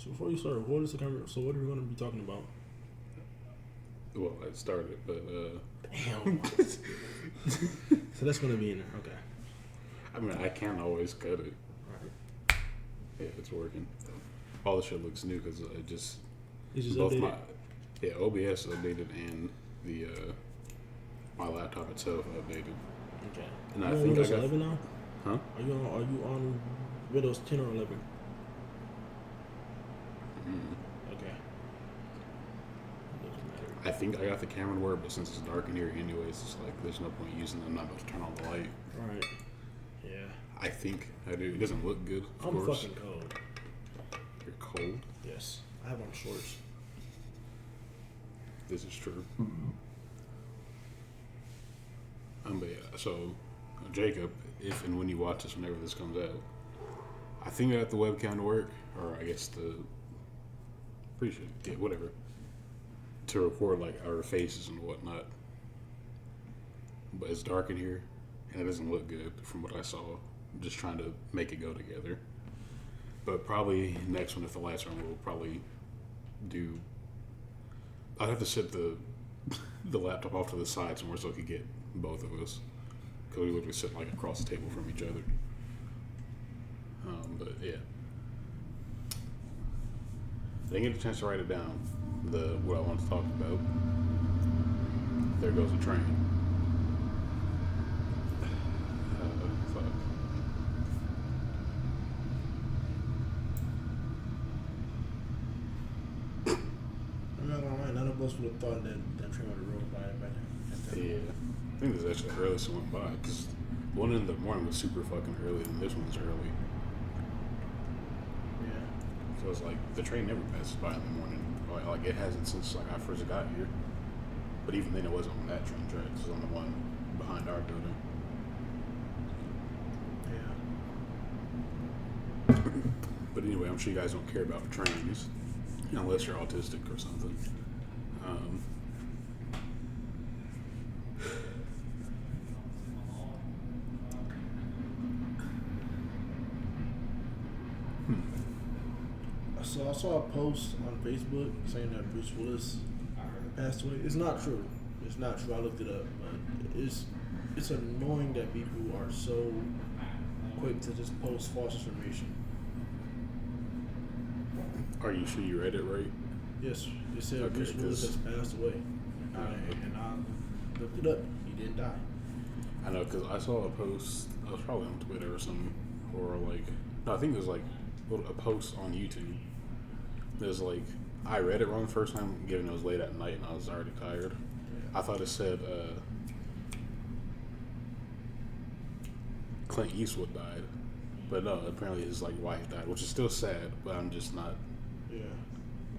So before you start, what is the camera? So what are we going to be talking about? Well, I started, but Damn. So that's going to be in there. Okay. I mean, I can't always cut it. Right. Yeah, it's working. All the shit looks new because I just It's just both updated. OBS updated and the my laptop itself updated. Okay. And You I on think I Windows got 11 now? huh? Are you on Windows 10 or 11? Mm. Okay. Doesn't matter. I think I got the camera to work, but since it's dark in here anyways, it's like there's no point using them. I'm not about to turn on the light. Right. Yeah. I think I do. It doesn't look good, of I'm course. fucking cold. You're cold. Yes. I have on shorts. This is true. But yeah, so Jacob, if and when you watch this, whenever this comes out, I think I got the webcam to work, or I guess pretty sure, yeah, whatever, to record like our faces and whatnot. But it's dark in here, and it doesn't look good from what I saw. I'm just trying to make it go together. But probably next one, if the last one, we'll probably do. I'd have to set the laptop off to the side somewhere so I could get both of us, because we literally sit like across the table from each other. But yeah, I didn't get a chance to write it down. What I want to talk about. There goes a train. Fuck. I'm not gonna lie, none of us would have thought that train would have rolled by at that Yeah, moment. I think this actually the earliest one went by because one in the morning was super fucking early, and this one's early. Yeah. So it's like the train never passes by in the morning. Like it hasn't since like I first got here. But even then, it wasn't on that train track. It was on the one behind our building. Yeah. But anyway, I'm sure you guys don't care about trains unless you're autistic or something. So I saw a post on Facebook saying that Bruce Willis passed away. It's not true. It's not true. I looked it up, but it's annoying that people are so quick to just post false information. Are you sure you read it right? Yes, it said Okay, Bruce Willis 'cause- has passed away, and I looked it up. He didn't die. I know, because I saw a post. I was probably on Twitter or something, or like, no, I think it was like a post on YouTube. There's like, I read it wrong the first time, given it was late at night and I was already tired. I thought it said Clint Eastwood died, but no, apparently his like wife died, which is still sad. But I'm just not. Yeah.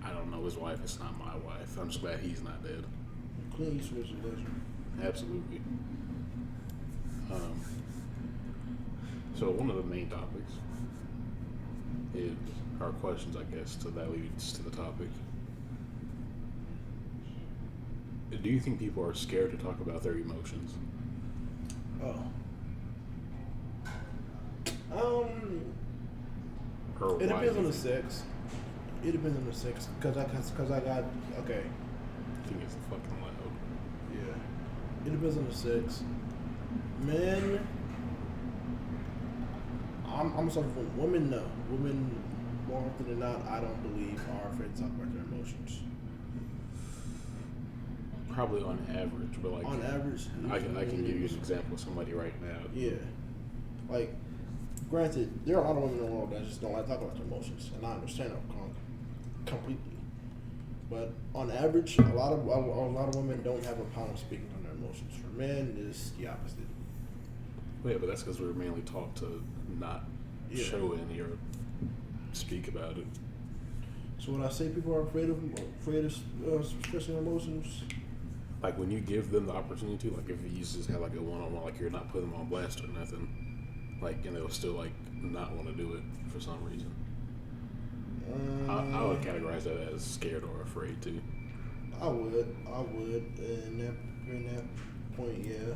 I don't know his wife. It's not my wife. I'm just glad he's not dead. Clint Eastwood's a legend. Absolutely. So one of the main topics is our questions, I guess, so that leads to the topic. Do you think people are scared to talk about their emotions? Oh. Or It why depends do on you the think- sex. It depends on the sex, cause I got okay. I think it's fucking loud. Yeah. It depends on the sex. Men, I'm sorry for women. No, women more often than not, I don't believe are afraid to talk about their emotions. Probably on average, but like On average, I can give you an example of somebody right now. Yeah. Like, granted, there are a lot of women in the world that just don't like to talk about their emotions, and I understand that completely. But on average, a lot of women don't have a problem speaking on their emotions. For men, it's the opposite. Yeah, but that's because we were mainly taught to not Yeah. show any or speak about it. So when I say people are afraid of expressing emotions, Like when you give them the opportunity to, like if you just have like a one-on-one, like you're not putting them on blast or nothing, like and they'll still like not want to do it for some reason. I would categorize that as scared or afraid too. I would, in that point, yeah,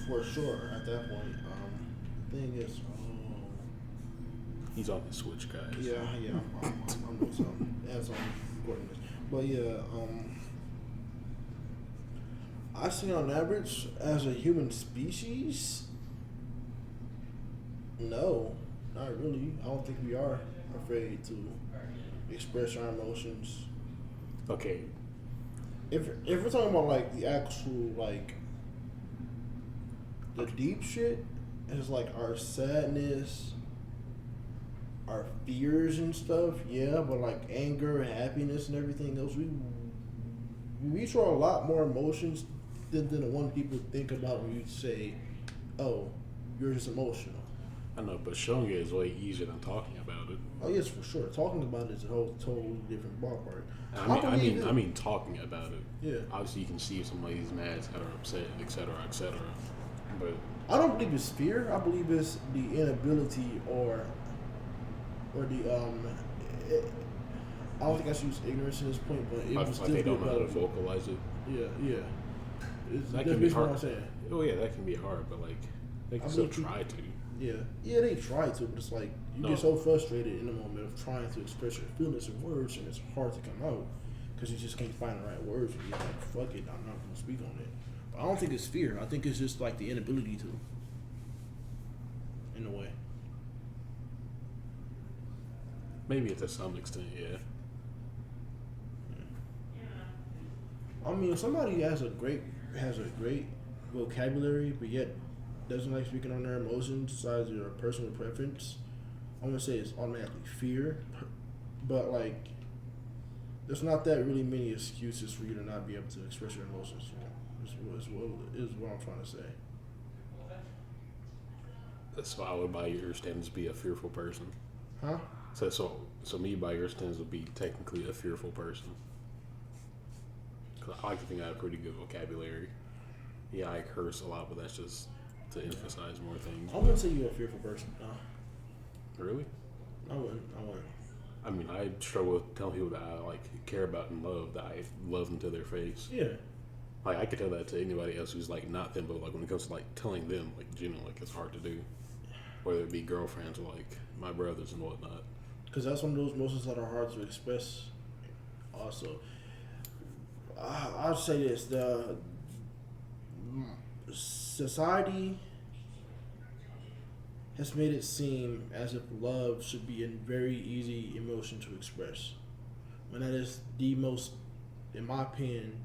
for sure. At that point, the thing is, He's on the Switch, guys. Yeah, I'm doing something as I'm recording this. But yeah, I think on average, as a human species, no, not really. I don't think we are afraid to express our emotions. Okay, If we're talking about like the actual like the deep shit, it's like our sadness, our fears and stuff. Yeah, but like anger, happiness, and everything else, we show a lot more emotions than the one people think about when you say, "Oh, you're just emotional." I know, but showing it is way easier than talking about it. Oh yes, for sure. Talking about it is a whole totally different ballpark. I mean, talking about it. Yeah. Obviously, you can see if somebody's mad, or upset, etc., etc. But I don't believe it's fear. I believe it's the inability or the I don't think I should use ignorance at this point, but it was like they don't know how to vocalize it. Yeah. That can be hard. What I'm saying. Oh yeah, that can be hard, but like they can still try to. Yeah, they try to, but it's like you get so frustrated in the moment of trying to express your feelings in words, and it's hard to come out because you just can't find the right words, and you're like, "Fuck it, I'm not gonna speak on it." But I don't think it's fear. I think it's just like the inability to, in a way. Maybe to some extent, yeah. I mean, if somebody has a great vocabulary, but yet doesn't like speaking on their emotions, besides their personal preference, I'm gonna say it's automatically fear. But like, there's not that really many excuses for you to not be able to express your emotions. Is what I'm trying to say. So I would, by your standards, be a fearful person. Huh? So me, by your standards, would be technically a fearful person. Cause I like to think I have pretty good vocabulary. Yeah, I curse a lot, but that's just to emphasize more things. I wouldn't say you're a fearful person. No. Really? I wouldn't. I mean, I struggle with telling people that I like care about and love, that I love them to their face. Yeah. Like I could tell that to anybody else who's like not them, but like when it comes to like telling them, like genuinely, like it's hard to do. Whether it be girlfriends or like my brothers and whatnot. Because that's one of those emotions that are hard to express. Also, I'll say this: the society has made it seem as if love should be a very easy emotion to express, when that is the most, in my opinion,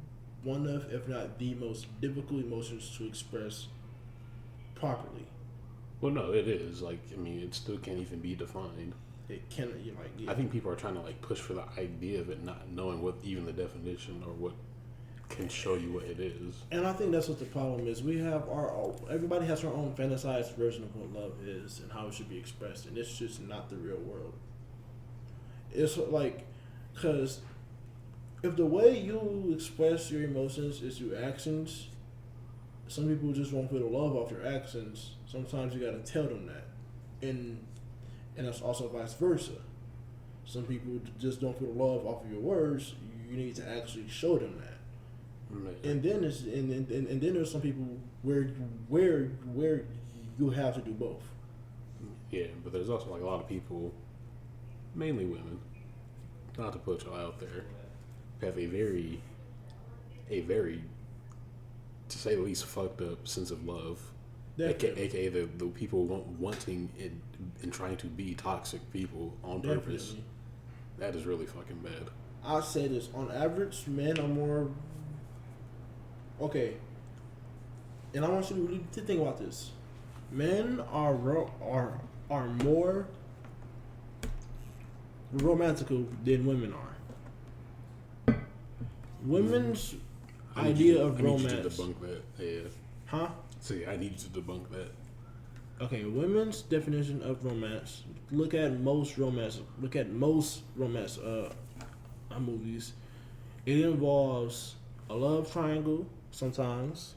one of, if not the most difficult emotions to express properly. Well, no, it is. Like, I mean, it still can't even be defined. It can, you know, like, yeah. I think people are trying to like push for the idea of it, not knowing what even the definition or what can show you what it is. And I think that's what the problem is. We have everybody has their own fantasized version of what love is and how it should be expressed, and it's just not the real world. It's like, because if the way you express your emotions is through actions, some people just won't feel the love off your actions. Sometimes you gotta tell them that, and that's also vice versa. Some people just don't feel the love off of your words. You need to actually show them that. And then and then there's some people where you have to do both. Yeah, but there's also like a lot of people, mainly women, not to put y'all out there, who have a very, to say the least, fucked up sense of love. AKA the people wanting it and trying to be toxic people on purpose. Definitely. That is really fucking bad. I'll say this: on average, men are more okay. And I want you to really to think about this. Men are more romantical than women are. Women's idea of romance. I need you to debunk that. Yeah. Huh? So yeah, I need you to debunk that. Okay, women's definition of romance. Look at most romance movies. It involves a love triangle sometimes,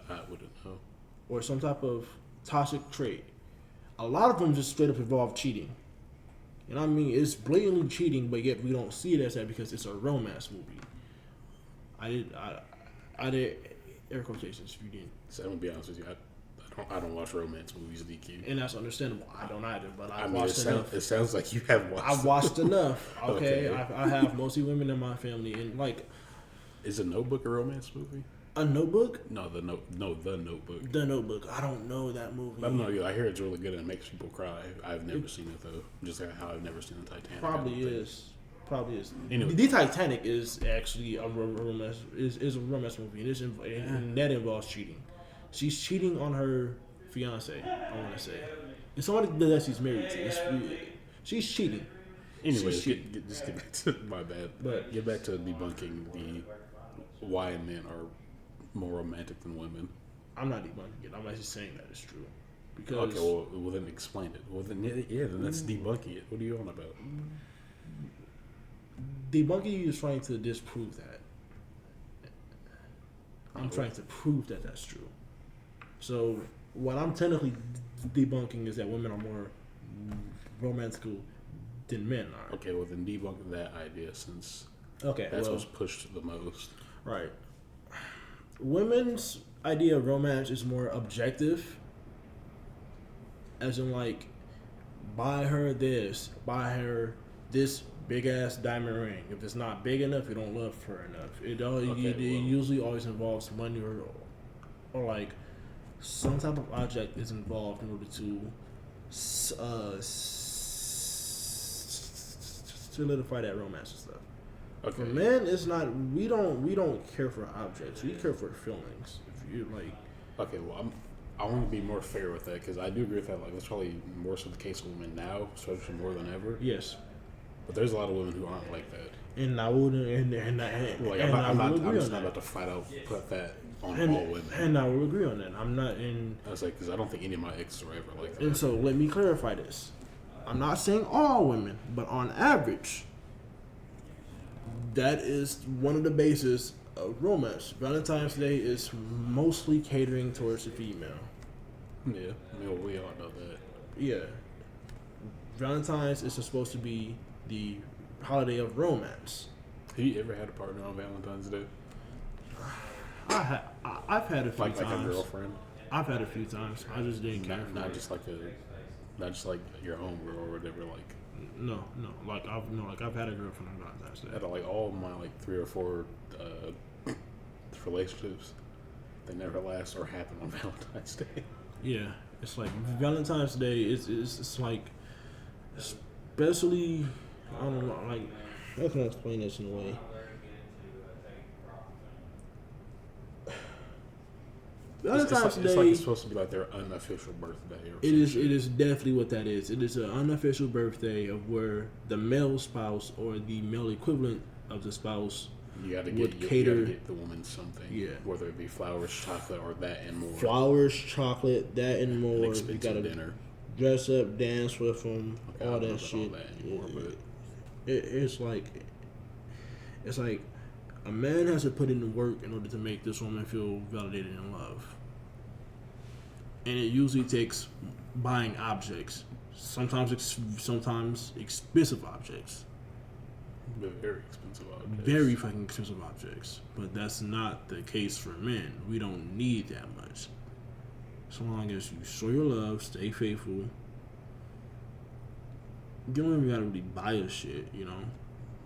I wouldn't know. or some type of toxic trait. A lot of them just straight up involve cheating. And I mean, it's blatantly cheating, but yet we don't see it as that because it's a romance movie. I did air quotations if you didn't. So I'm gonna be honest with you, I I don't watch romance movies, DQ. and that's understandable. I don't either, but I I've mean, watched enough. it sounds like you have watched. I've watched enough. Okay, Okay. I have mostly women in my family, and like Is The Notebook a romance movie? a Notebook. No, The Notebook. The Notebook. I don't know that movie. I don't know. I hear it's really good and it makes people cry. I've never seen it though. Just like how I've never seen the Titanic. Probably is. Probably is. Anyway. The Titanic is actually a romance. Is a romance movie, and, and that involves cheating. She's cheating on her fiance. I want to say it's somebody that she's married to. She's cheating. Anyways, She's cheating. just get back to my bad. But- Get back to debunking the why men are more romantic than women. I'm not debunking it. I'm actually saying that it's true. Because Okay, well then explain it. Well then then that's debunking it. What are you on about? debunking is trying to disprove that. I'm trying to prove that that's true. So what I'm technically debunking is that women are more romantical than men are. Okay, well then debunk that idea since Okay, that's well, what's pushed the most. right. Women's idea of romance is more objective, as in like, buy her this big ass diamond ring. If it's not big enough, you don't love her enough. It usually always involves money or like some type of object is involved in order to solidify that romance and stuff. Okay. For men, it's not. We don't care for objects. We care for feelings. If you like, Okay, well I want to be more fair with that because I do agree with that. Like that's probably more so the case with women now, especially more than ever. yes, But there's a lot of women who aren't like that. and I wouldn't, and Like and I I'm will agree just on not that. about to flat out put that on And, all women. and I will agree on that. I'm not in. I was like, because I don't think any of my exes were ever like that. And so let me clarify this. I'm not saying all women, but on average, that is one of the bases of romance. Valentine's Day is mostly catering towards the female. Yeah, I mean, we all know that. Yeah. Valentine's is supposed to be the holiday of romance. Have you ever had a partner on Valentine's Day? I've had a few Like times. a girlfriend? I've had a few times. I just didn't care for Not it. just like your homegirl or whatever. Like No. Like I've had a girlfriend on Valentine's Day. out of like all my like 3 or 4 relationships, they never last or happen on Valentine's Day. Yeah, it's like Valentine's Day. It's like, especially I don't know. Like, how can I explain this in a way? Valentine's It's like Day. it's supposed to be like their unofficial birthday. Or It some is. shit. It is definitely what that is. It is an unofficial birthday of where the male spouse or the male equivalent of the spouse You gotta would get cater- get the woman something. Yeah. Whether it be flowers, chocolate, or that and more. flowers, chocolate, that and An more. You expensive gotta dinner. dress up, dance with them, Okay, I all don't know that about shit. all that anymore, but It's like a man has to put in the work in order to make this woman feel validated and loved. And it usually takes buying objects, sometimes expensive objects, but very expensive objects. very fucking expensive objects. But that's not the case for men. We don't need that much. So long as you show your love, stay faithful. You don't even gotta really buy us shit, you know.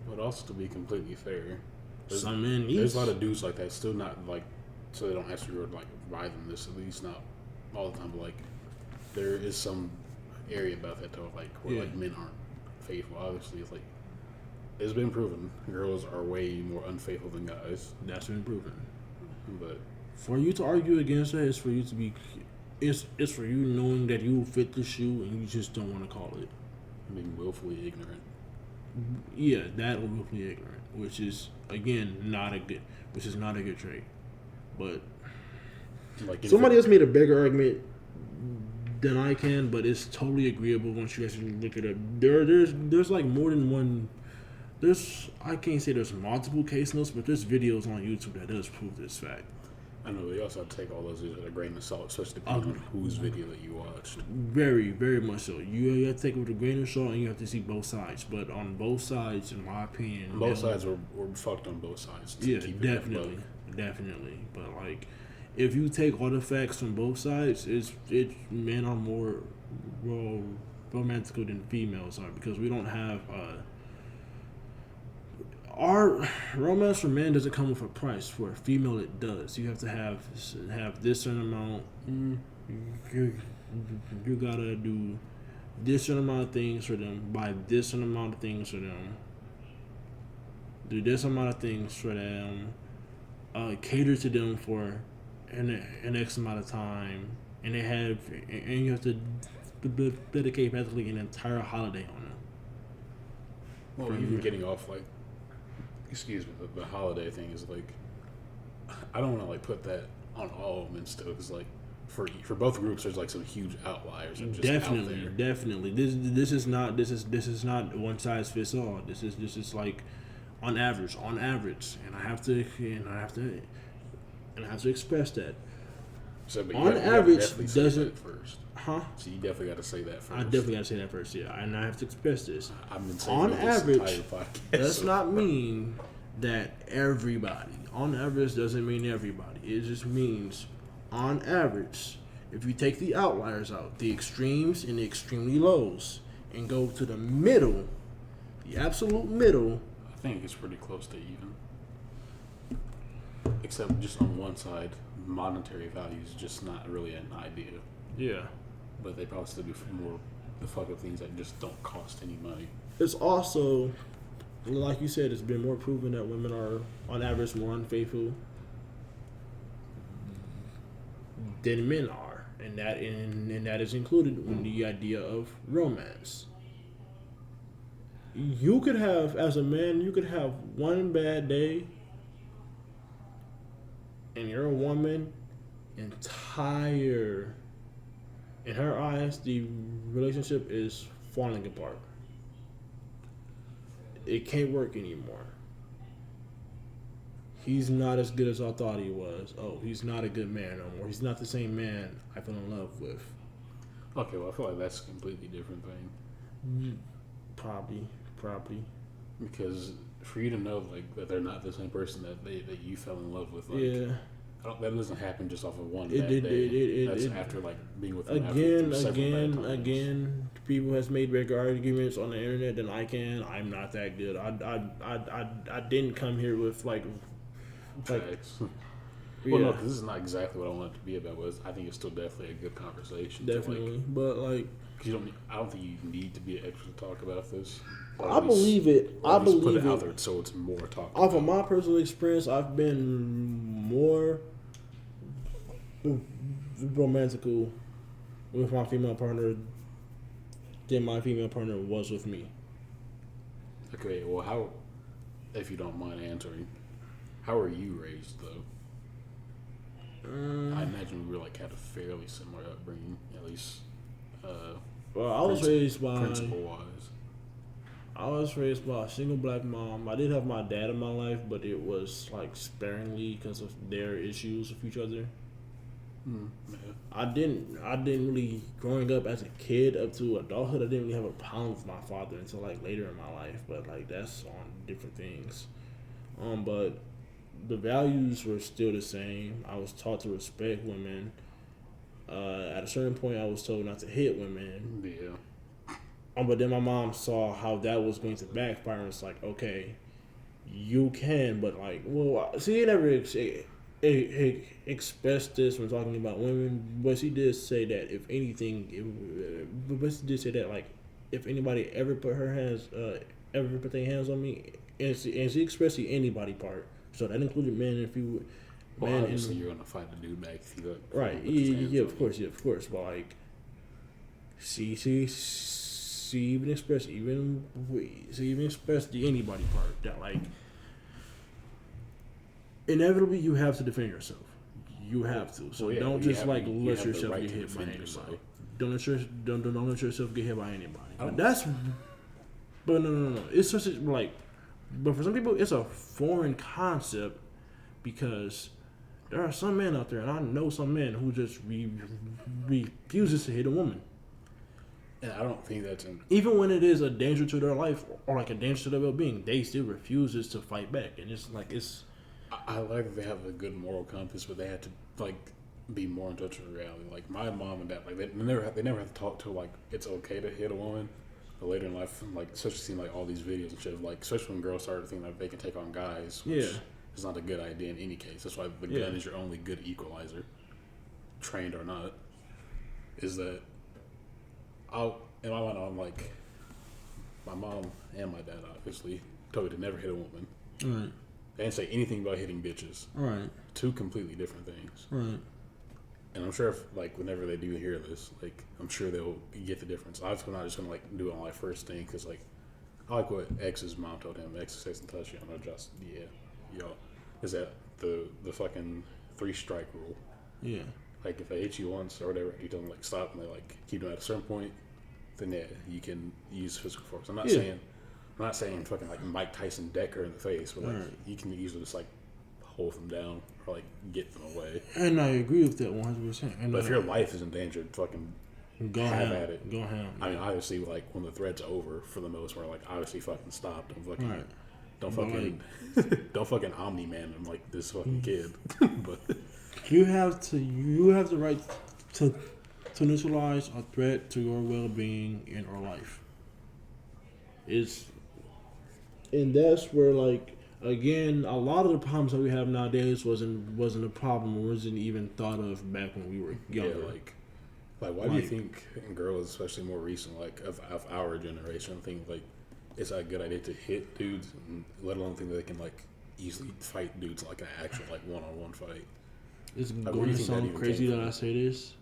But also to be completely fair, Some men need. there's a lot of dudes like that. Still not like, so they don't ask you to like buy them this. At least not all the time. But like, there is some area about that though, like where Yeah. like men aren't faithful. Obviously, it's like it's been proven girls are way more unfaithful than guys. That's been proven. But For you to argue against that is for you to be. It's for you knowing that you will fit the shoe and you just don't want to call it. being willfully ignorant. Yeah, that or willfully ignorant, which is again not a good trait. But Like if somebody it- else made a bigger argument than I can, but it's totally agreeable once you actually look at it. There's like more than one. I can't say there's multiple case notes, but there's videos on YouTube that does prove this fact. I know you also have to take all those with a grain of salt, especially depending on whose video that you watched. Very, very much so. You have to take it with a grain of salt, and you have to see both sides. But on both sides, in my opinion, Both sides were fucked on both sides. to Yeah, keep it definitely. But like, if you take all the facts from both sides, men are more romantical than females are because we don't have our romance for men doesn't come with a price. For a female, it does. You have to have this certain amount. You gotta do this certain amount of things for them. Buy this certain amount of things for them. Do this amount of things for them. Cater to them for an X amount of time, and you have to dedicate practically an entire holiday on them. Well, even getting off excuse me, the holiday thing is I don't want to put that on all women still because for both groups there's some huge outliers and just Definitely, out there. definitely. This is not one size fits all. This is on average, and I have to express that. So, but On you average, definitely say doesn't- that first. Huh? So you definitely got to say that first. I definitely gotta say that first, yeah, and I have to express this. I've been saying On this average, entire podcast. does not mean that everybody. On average doesn't mean everybody. It just means, on average, if you take the outliers out, the extremes and the extremely lows, and go to the middle, the absolute middle. I think it's pretty close to even. Except just on one side, monetary value is just not really an idea. Yeah. But they probably still do more the fuck up things that just don't cost any money. It's also, like you said, it's been more proven that women are, on average, more unfaithful than men are, and that is included in the idea of romance. You could have, as a man, one bad day, and your woman in her eyes, the relationship is falling apart. It can't work anymore. He's not as good as I thought he was. Oh, he's not a good man no more. He's not the same man I fell in love with. Okay, well, I feel like that's a completely different thing. Probably. Because for you to know that they're not the same person that you fell in love with, Yeah. that doesn't happen just off of one It- bad it- day. it- That's it- after being with them after several bad times. Again. People has made bigger arguments on the internet than I can. I'm not that good. I didn't come here with Facts. Well, yeah, no, because this is not exactly what I want it to be about. But I think it's still definitely a good conversation. definitely. But Because I don't think you need to be an expert to talk about this. Or I at least- believe it. or I at least put believe it out it. there so it's more talked Off of about. my personal experience, I've been more romantical with my female partner than my female partner was with me. Okay, well, how, if you don't mind answering, how were you raised though? I imagine we were had a fairly similar upbringing, at least. Well, I was raised by principle wise. a single black mom. I did have my dad in my life, but it was sparingly because of their issues with each other. Yeah. I didn't really, growing up as a kid up to adulthood, I didn't really have a problem with my father until later in my life. But that's on different things. But the values were still the same. I was taught to respect women. At a certain point, I was told not to hit women. Yeah. But then my mom saw how that was going to backfire, and it's okay, you can, but see, he never expressed this when talking about women, but she did say that if anything, if anybody ever put their hands on me, and she expressed the anybody part, so that included men and few. Well, Man, obviously you're gonna fight the dude back if you right? Yeah, of course. But she even expressed the anybody part that inevitably you have to defend yourself. You have to. So don't just let yourself get hit by anybody. Don't let yourself get hit by anybody. But no. It's such but for some people it's a foreign concept because there are some men out there, and I know some men who just refuses to hit a woman. And I don't think that's Even when it is a danger to their life or a danger to their well-being, they still refuses to fight back. And it's I like that they have a good moral compass, but they have to like be more in touch with reality. Like my mom and dad, like they never have to talk to like it's okay to hit a woman. But later in life, like especially seeing like all these videos and shit, of, like especially when girls start thinking that they can take on guys, which is not a good idea in any case. That's why the gun is your only good equalizer, trained or not. Is that in my mind I'm like, my mom and my dad obviously told me to never hit a woman. Right. They didn't say anything about hitting bitches. Right. Two completely different things. Right. And I'm sure if, like, whenever they do hear this, like, I'm sure they'll get the difference. I'm not just going to, like, do it on, like, first thing, because, like, I like what X's mom told him. X is sex and touch, I'm not just, is that the fucking 3-strike rule. Yeah. Like, if they hit you once or whatever, you tell them, like, stop, and they, like, keep them at a certain point, then, yeah, you can use physical force. I'm not saying fucking, like, Mike Tyson Decker in the face, but, like, you can usually just, like, hold them down or like get them away. And I agree with that 100%. But if your life is endangered, fucking go have ham. at it. Go ham. I mean, obviously, like when the threat's over, for the most part, like obviously, fucking stop. Don't fucking Omni Man him like this fucking kid. But you have the right to neutralize a threat to your well-being in our life. And that's where, like, again, a lot of the problems that we have nowadays wasn't a problem, or wasn't even thought of back when we were younger. Yeah, like why do you think girls, especially more recent, like of our generation, think like it's a good idea to hit dudes, and let alone think that they can like easily fight dudes like an actual like one-on-one fight? It's going to sound crazy that I say this.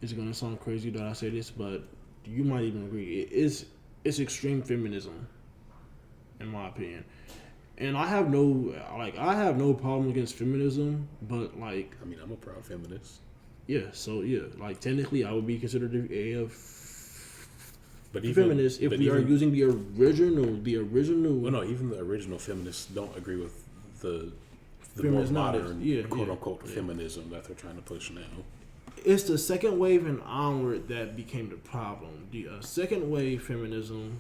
It's going to sound crazy that I say this, but you might even agree. It's extreme feminism, in my opinion. And I have no problem against feminism, but like, I mean, I'm a proud feminist. Yeah, so yeah, like technically, I would be considered a even, feminist if we are using the original. Well, no, even the original feminists don't agree with the more modern quote unquote feminism that they're trying to push now. It's the second wave and onward that became the problem. The second wave feminism,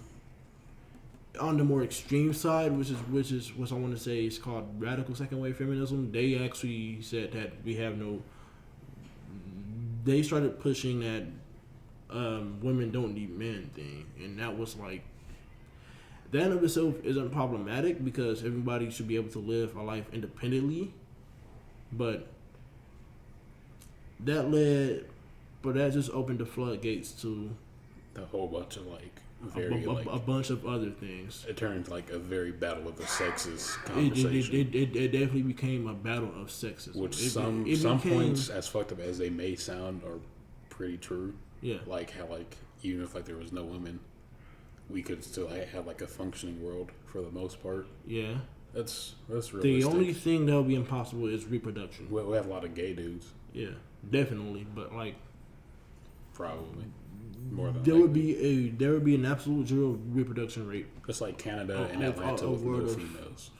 on the more extreme side, which is what I want to say is called radical second wave feminism. They actually said that they started pushing that women don't need men thing, and that was like, that in of itself isn't problematic because everybody should be able to live a life independently, but that just opened the floodgates to a whole bunch of like a bunch of other things. It turned like a very battle of the sexes conversation. It definitely became a battle of sexes. Which some points, as fucked up as they may sound, are pretty true. Yeah. Like how like even if like there was no women, we could still have like a functioning world for the most part. Yeah. That's realistic. The only thing that would be impossible is reproduction. We have a lot of gay dudes. Yeah, definitely, but like probably. More than there would be an absolute zero reproduction rate. Just like Canada and Atlanta with no females.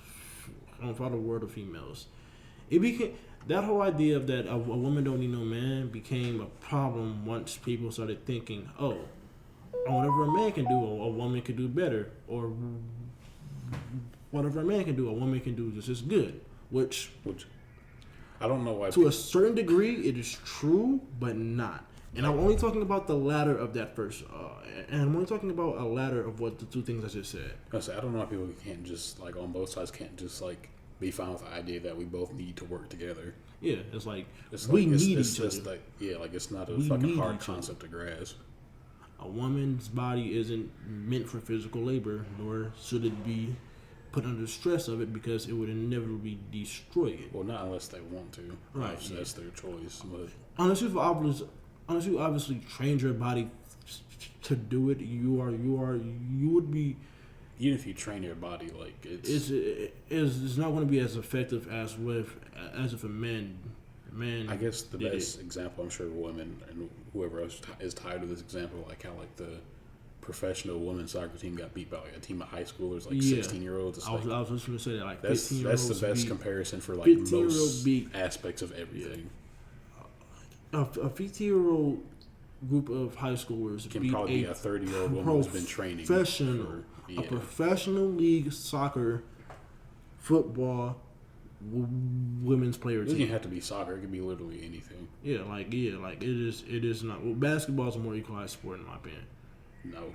For the world of females, it became that whole idea of that a woman don't need no man became a problem once people started thinking, whatever a man can do, a woman can do better, or whatever a man can do, a woman can do just as good. Which I don't know why. To a certain degree, it is true, but not. And I'm only talking about the latter of that first. And I'm only talking about a ladder of what the two things I just said. I don't know why people can't just, like, on both sides, can't just, like, be fine with the idea that we both need to work together. Yeah, it's like, we need each other. Like, yeah, like, it's not a fucking hard concept to grasp. A woman's body isn't meant for physical labor, nor should it be put under stress of it because it would inevitably destroy it. Well, not unless they want to. Right. That's their choice. But unless you obviously trained your body to do it, you would be. Even if you train your body, like it's not going to be as effective as if a man. I guess the best example, I'm sure, women and whoever else is tied to this example, like how like the professional women's soccer team got beat by like a team of high schoolers, like 16-year-olds. I was just going to say that, like, that's the best comparison for like most aspects of everything. A 15-year-old group of high schoolers can probably be a 30-year-old woman who's been training a professional league soccer, football, women's player It team. doesn't have to be soccer. It could be literally anything. Like it is not. Well, basketball is a more equalized sport in my opinion. No,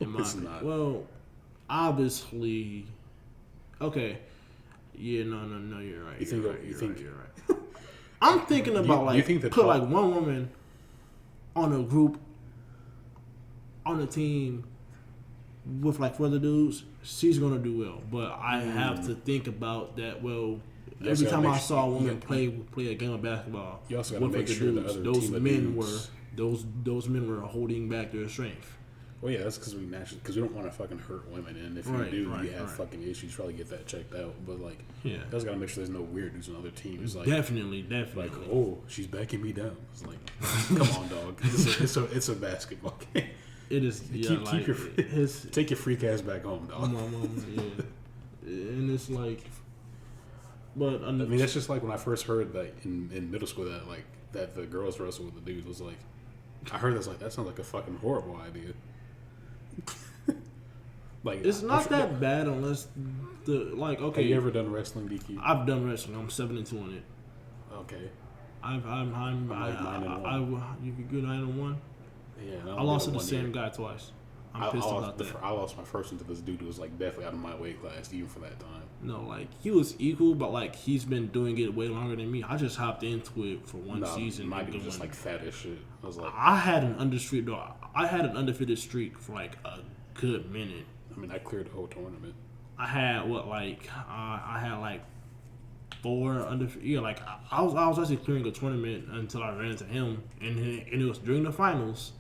it's opinion. not. Well, obviously, okay. Yeah, no, you're right. You think you're right. I'm thinking about you think that put like one woman on a group, on a team with like 4 other dudes, she's gonna do well. But I have to think about that. Well, every time I saw a woman play a game of basketball, you also gotta make sure dudes, those men were holding back their strength. Well, yeah, that's because we don't want to fucking hurt women, and if you have fucking issues, probably get that checked out. But like, you also gotta make sure there's no weird dudes on other teams. Like, definitely. Like, oh, she's backing me down. It's like, come on, dog. It's a basketball game. It is. Take your freak ass back home, dog. And it's like, but I mean, that's just like when I first heard that in middle school that the girls wrestle with the dudes was like, I heard that's like that sounds like a fucking horrible idea. Like, it's not that bad unless okay. Have you ever done wrestling, DQ? I've done wrestling. I'm 7-2 on it. Okay. I'm like 9-1. You could go 9-1. Yeah. I lost to the same guy twice. I'm pissed about that. I lost my first one to this dude who was like definitely out of my weight class even for that time. No, like he was equal, but like he's been doing it way longer than me. I just hopped into it for one season. My dude was just like fat as shit. I was like, I had an undefeated streak for like a good minute. I mean, I cleared the whole tournament. I had I had like 4 undefeated. Yeah, like I was actually clearing a tournament until I ran into him, and it was during the finals.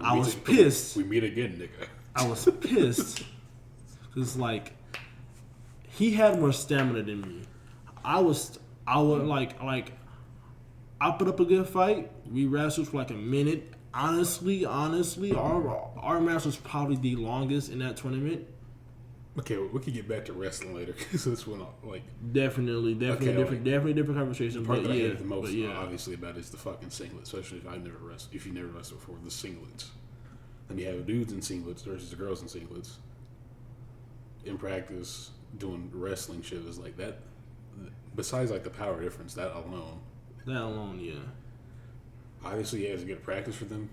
I was pissed. We meet again, nigga. I was pissed because like he had more stamina than me. I would like I put up a good fight. We wrestled for like a minute. Honestly, our match was probably the longest in that tournament. Okay, we can get back to wrestling later because this went like definitely different conversation. The part but that I yeah, hate the most, yeah. obviously, about is the fucking singlet. Especially if you never wrestled before, the singlets. Then you have dudes in singlets versus the girls in singlets. In practice, doing wrestling shit is like that. Besides, like the power difference, that alone, yeah. Obviously, you have to get practice for them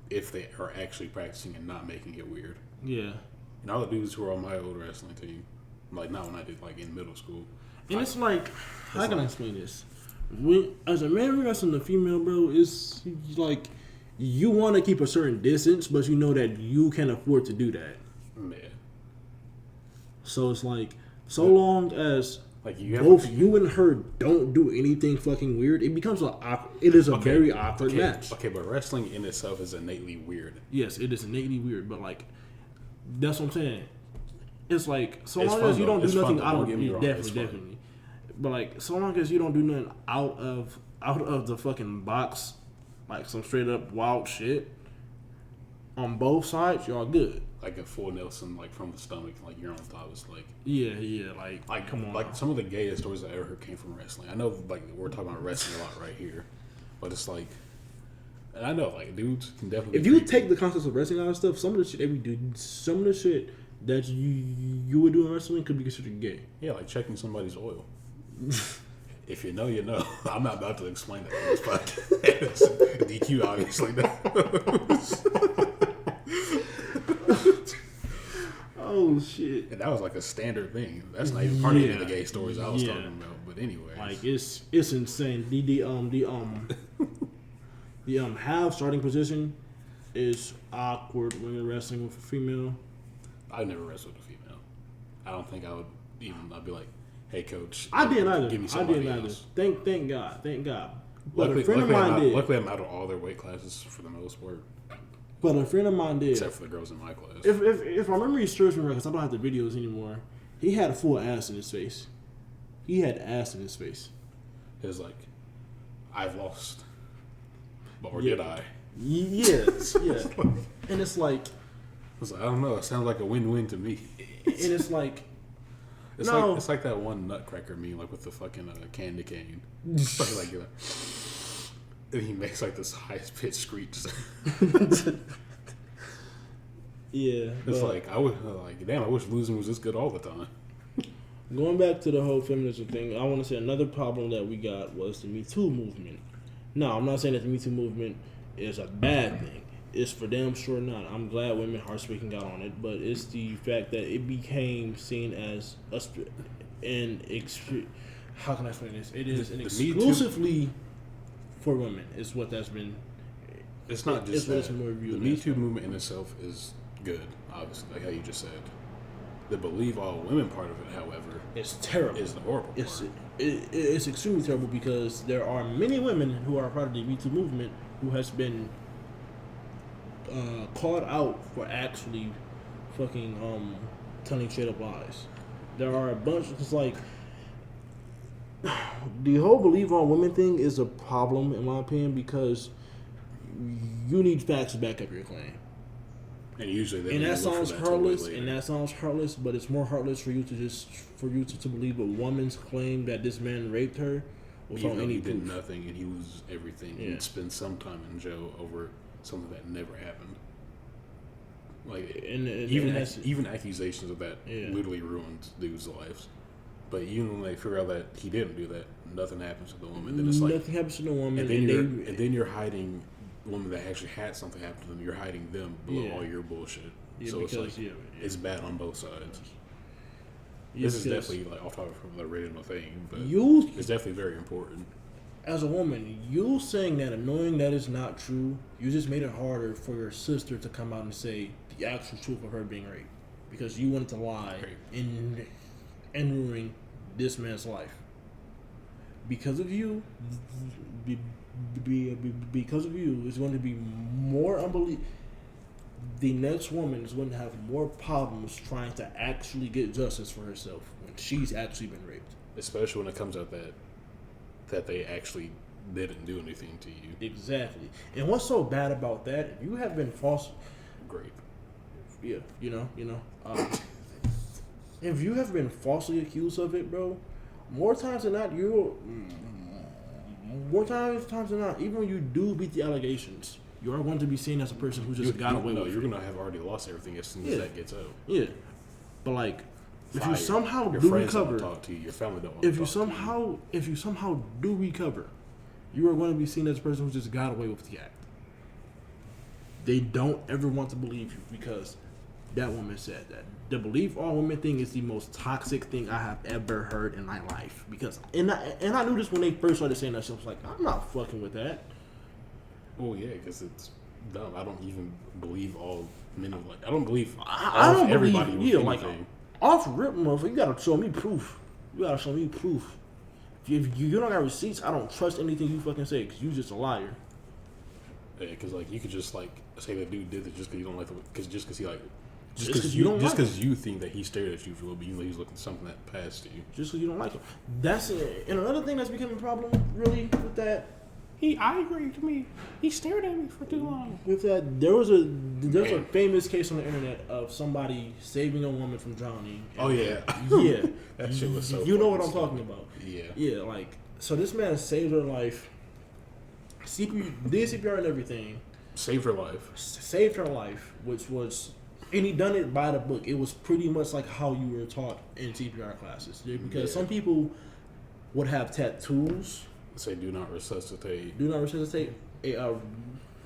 if they are actually practicing and not making it weird. Yeah. And all the dudes who were on my old wrestling team, like not when I did like in middle school. And it's like, how can I explain this? As a man wrestling a female, bro, it's like you want to keep a certain distance, but you know that you can afford to do that. Man. So it's like, so long as like both you and her don't do anything fucking weird, it becomes a very awkward match. Okay, but wrestling in itself is innately weird. Yes, it is innately weird, but like, that's what I'm saying. It's like, so it's long fun, as you don't do nothing out of it, definitely. But like, so long as you don't do nothing out of the fucking box, like some straight up wild shit, on both sides, y'all good. Like a full Nelson, like from the stomach, like you're on top. It's like like come on. Like some of the gayest stories I ever heard came from wrestling. I know, like we're talking about wrestling a lot right here, but it's like, and I know like dudes can definitely. If you take the concepts of wrestling out of stuff, some of the shit that you would do in wrestling could be considered gay. Yeah, like checking somebody's oil. If you know, you know. I'm not about to explain that on this podcast. DQ obviously knows. Oh shit! And that was like a standard thing. That's not even part of the gay stories I was talking about. But anyway, like it's insane. The half starting position is awkward when you're wrestling with a female. I've never wrestled with a female. I don't think I would even. I'd be like, "Hey, coach." I didn't either. Give me somebody else. Thank God. But luckily, a friend of mine did. Luckily, I'm out of all their weight classes for the most part. But a friend of mine did. Except for the girls in my class. If my memory serves me right, because I don't have the videos anymore, he had a full ass in his face. He had ass in his face. It was like, I've lost. Or did I? Yes, yeah. And it's like... I was like, I don't know. It sounds like a win-win to me. And it's like... It's like that one Nutcracker meme, like with the fucking candy cane. Like, and he makes like this high-pitched screech. Yeah. It's like, I was like, damn, I wish losing was this good all the time. Going back to the whole feminism thing, I want to say another problem that we got was the Me Too movement. No, I'm not saying that the Me Too movement is a bad thing. It's for damn sure not. I'm glad women are speaking out on it, but it's the fact that it became seen as how can I explain this? It is an exclusively for women. Is what that's been. It's not just that. The Me Too movement in itself is good, obviously, like how you just said. The believe all women part of it, however, it's terrible. It's the horrible part. It's extremely terrible because there are many women who are part of the Me Too movement who has been called out for actually fucking telling straight up lies. There are a bunch. It's like the whole believe all women thing is a problem in my opinion because you need facts to back up your claim. And usually, and that sounds heartless. But it's more heartless for you to believe a woman's claim that this man raped her without any proof. He did nothing, and he was everything. Yeah. He'd spend some time in jail over something that never happened. Like, even accusations of that literally ruined dudes' lives. But even when they figure out that he didn't do that, nothing happens to the woman. Then it's like nothing happens to the woman, and then you're hiding women that actually had something happen to them. You're hiding them below all your bullshit. Yeah, so because, it's like it's bad on both sides. This is definitely like off topic from the original thing, but it's definitely very important. As a woman, you saying that and knowing that is not true, you just made it harder for your sister to come out and say the actual truth of her being raped because you wanted to lie and ruin this man's life. Because of you, it's going to be more unbelievable. The next woman is going to have more problems trying to actually get justice for herself when she's actually been raped. Especially when it comes out that they actually didn't do anything to you. Exactly. And what's so bad about that? If you have been false, great. Yeah, if you have been falsely accused of it, bro, more times than not, even when you do beat the allegations, you are going to be seen as a person who just got away with it. You're going to have already lost everything as soon as that gets out. Yeah. But, like, if you somehow do recover, talk to you, your family don't want if you somehow do recover, you are going to be seen as a person who just got away with the act. They don't ever want to believe you because that woman said that. The believe all women thing is the most toxic thing I have ever heard in my life. Because and I knew this when they first started saying that shit. I was like, I'm not fucking with that. Oh yeah, because it's dumb. I don't even believe all men of like. I don't believe everybody. Like off rip, motherfucker. You gotta show me proof. If you don't got receipts, I don't trust anything you fucking say because you just a liar. Yeah, because like you could just like say that dude did it just because you don't like the because he like. Just because you think that he stared at you for a little bit, even though he's looking at something that passed to you. Just because you don't like him. That's it. And another thing that's becoming a problem, really, with that. I agree to me. He stared at me for too long. With that, there's a famous case on the internet of somebody saving a woman from drowning. Oh yeah, yeah. That shit was so. You know what I'm talking about? Yeah. Yeah, like so. This man saved her life. Did CPR and everything. Saved her life. Saved her life, which was. And he done it by the book. It was pretty much like how you were taught in CPR classes. Because some people would have tattoos. Say do not resuscitate.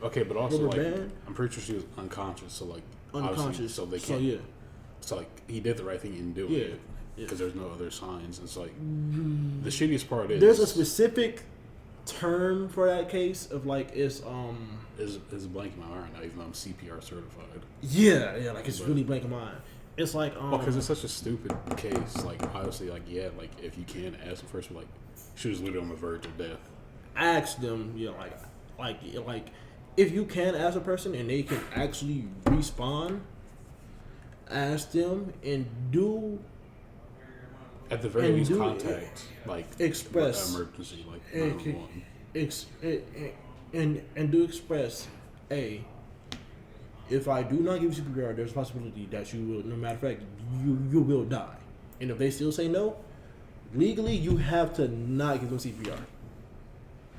Okay, but also like I'm pretty sure she was unconscious. So like unconscious. So they can't. So yeah. So like he did the right thing in doing it because there's no other signs. It's like the shittiest part is there's a specific term for that case of like it's is blanking my mind now even though I'm CPR certified. Yeah, like it's really blanking my mind. It's like because it's such a stupid case. Like obviously, like like if you can ask them first, like she was literally on the verge of death. Ask them, like if you can ask a person and they can actually respond, ask them and do. At the very least, contact like express emergency like 911. And do express if I do not give you CPR, there's a possibility that you will, no matter of fact, you will die. And if they still say no, legally you have to not give them CPR.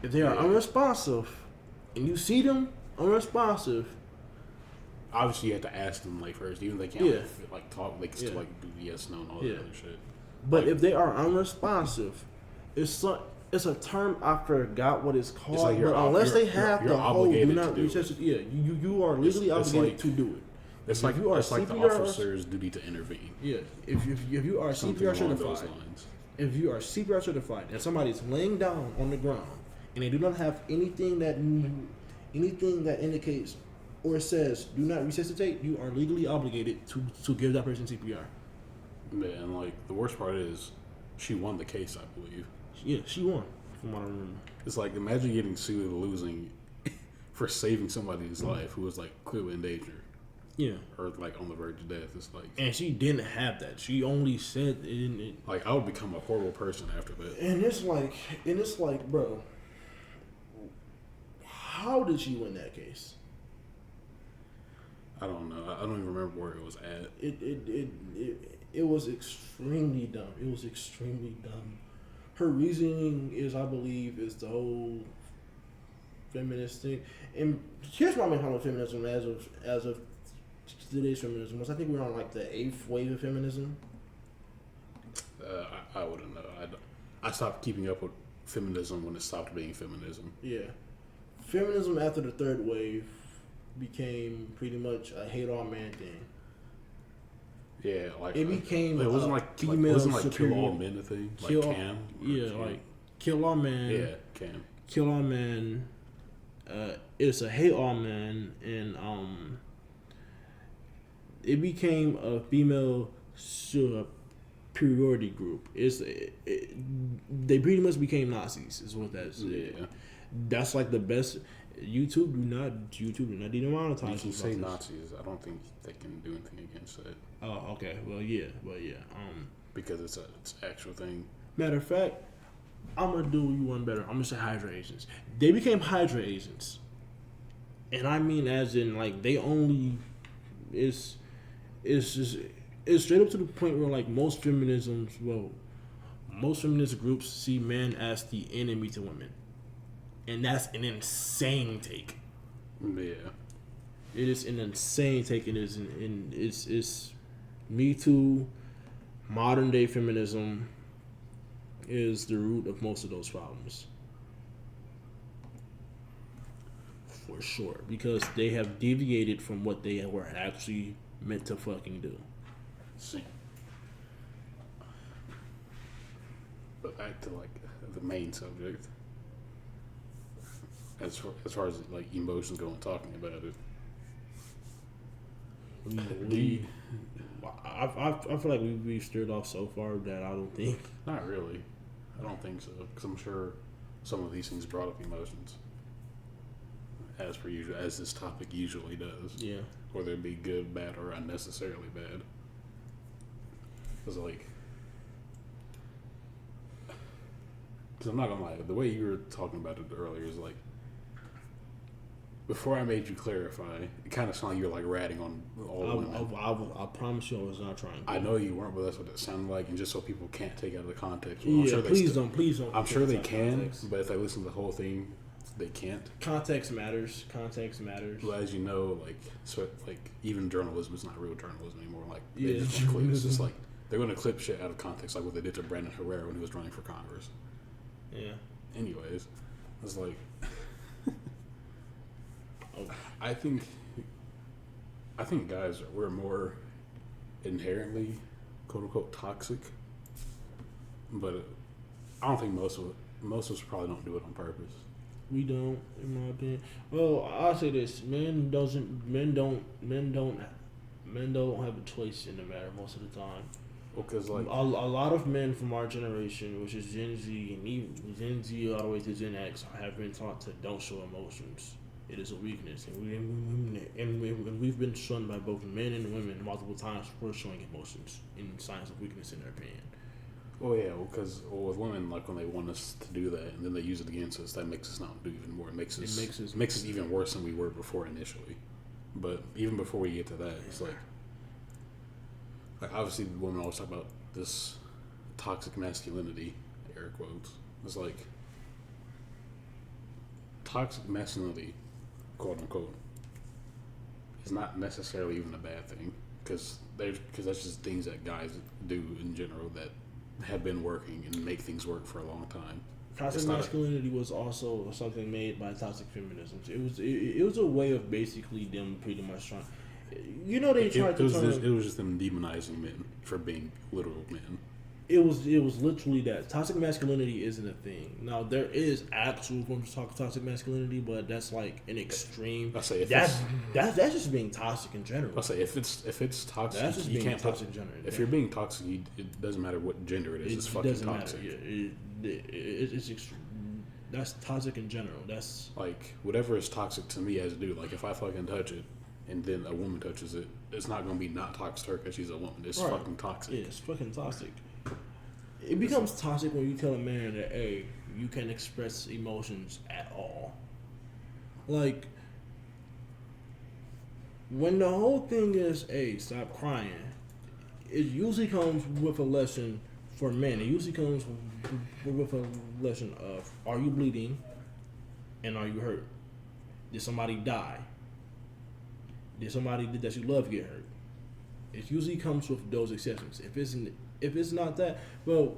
If they are unresponsive and you see them unresponsive, obviously you have to ask them like first, even if they can't like talk, they can still like do yes, no, and all that other shit. But if they are unresponsive, it's a term I forgot what it's called. Like but unless they have the whole do obligated not to do resuscitate, you are legally obligated to do it. It's like you are it's like the CPR officer's duty to intervene. Yeah, if you are Something CPR along those certified, lines. if you are CPR certified and somebody's laying down on the ground and they do not have anything that indicates or says do not resuscitate, you are legally obligated to give that person CPR. Man, like the worst part is, she won the case, I believe. Yeah, she won, from what I remember. It's like imagine getting sued and losing for saving somebody's life who was like clearly in danger. Yeah, or like on the verge of death. It's like, and she didn't have that. She only said it. Like I would become a horrible person after that. And it's like, bro, how did she win that case? I don't know. I don't even remember where it was at. It was extremely dumb. It was extremely dumb. Her reasoning is, I believe, is the whole feminist thing. And here's my main problem with feminism as of today's feminism was I think we're on like the 8th wave of feminism. I wouldn't know. I stopped keeping up with feminism when it stopped being feminism. Yeah, feminism after the 3rd wave became pretty much a hate all man thing. Yeah, like it became it wasn't like female it wasn't like superior. kill all men a thing. Like Kill, Cam. Yeah, Cam. like kill all men. Yeah, Cam. Kill all men. It's a hate all men, and it became a female superiority group. They pretty much became Nazis, is what that's. Yeah. That's like the best. YouTube do not demonetize. You can say Nazis. I don't think they can do anything against it. Oh, okay. Well, yeah, because it's actual thing. Matter of fact, I'm gonna do you one better. I'm gonna say Hydra agents. They became Hydra agents, and I mean as in like they only it's straight up to the point where like most feminist groups see men as the enemy to women, and that's an insane take. Yeah, it is an insane take. It is it's Me Too, modern day feminism is the root of most of those problems. For sure. Because they have deviated from what they were actually meant to fucking do. See. But back to like the main subject. As far as like emotions go and talking about it. I feel like we've steered off so far that I don't think. Not really. I don't think so. Because I'm sure some of these things brought up emotions. As per usual, as this topic usually does. Yeah. Whether it be good, bad, or unnecessarily bad. Because like... Because I'm not going to lie. The way you were talking about it earlier is like... Before I made you clarify, it kind of sounded like you were like ratting on all women. I promise you I was not trying to. I know you weren't, but that's what it sounded like. And just so people can't take it out of the context. Well, yeah, please don't. I'm sure they can, context. But if they listen to the whole thing, they can't. Context matters. Well, as you know, like even journalism is not real journalism anymore. Like yeah, it's just clips. It's just like they're going to clip shit out of context, like what they did to Brandon Herrera when he was running for Congress. Yeah. Anyways, it's like. I think guys we're more inherently quote unquote toxic, but I don't think most of us probably don't do it on purpose. We don't, in my opinion. Well, I'll say this: men don't have a choice in the matter most of the time. Well, because like a lot of men from our generation, which is Gen Z and even Gen Z all the way to Gen X, have been taught to don't show emotions. It is a weakness, and we've been shunned by both men and women multiple times for showing emotions in signs of weakness in their opinion. Well, yeah, because with women, like when they want us to do that and then they use it against us, that makes us not do even more. It makes us even worse than we were before initially. But even before we get to that, it's like obviously women always talk about this toxic masculinity, air quotes. It's like toxic masculinity, quote unquote, is not necessarily even a bad thing because that's just things that guys do in general that have been working and make things work for a long time. Toxic masculinity was also something made by toxic feminism. It was a way of basically them pretty much trying. You know, they tried to. It was just them demonizing men for being literal men. It was literally that. Toxic masculinity isn't a thing. Now there is actual forms of toxic masculinity, but that's like an extreme. I say that's just being toxic in general. I say if it's toxic, that's just you being can't toxic in general. If you're being toxic, it doesn't matter what gender it is. It's fucking toxic. It's that's toxic in general. That's like whatever is toxic to me as a dude. Like if I fucking touch it, and then a woman touches it, it's not gonna be not toxic to her because she's a woman. It's fucking toxic. Yeah, it's fucking toxic. It becomes toxic when you tell a man that, hey, you can't express emotions at all. Like, when the whole thing is, hey, stop crying, it usually comes with a lesson for men. It usually comes with a lesson of, are you bleeding and are you hurt? Did somebody die? Did somebody that you love get hurt? It usually comes with those exceptions. If it's not that, well,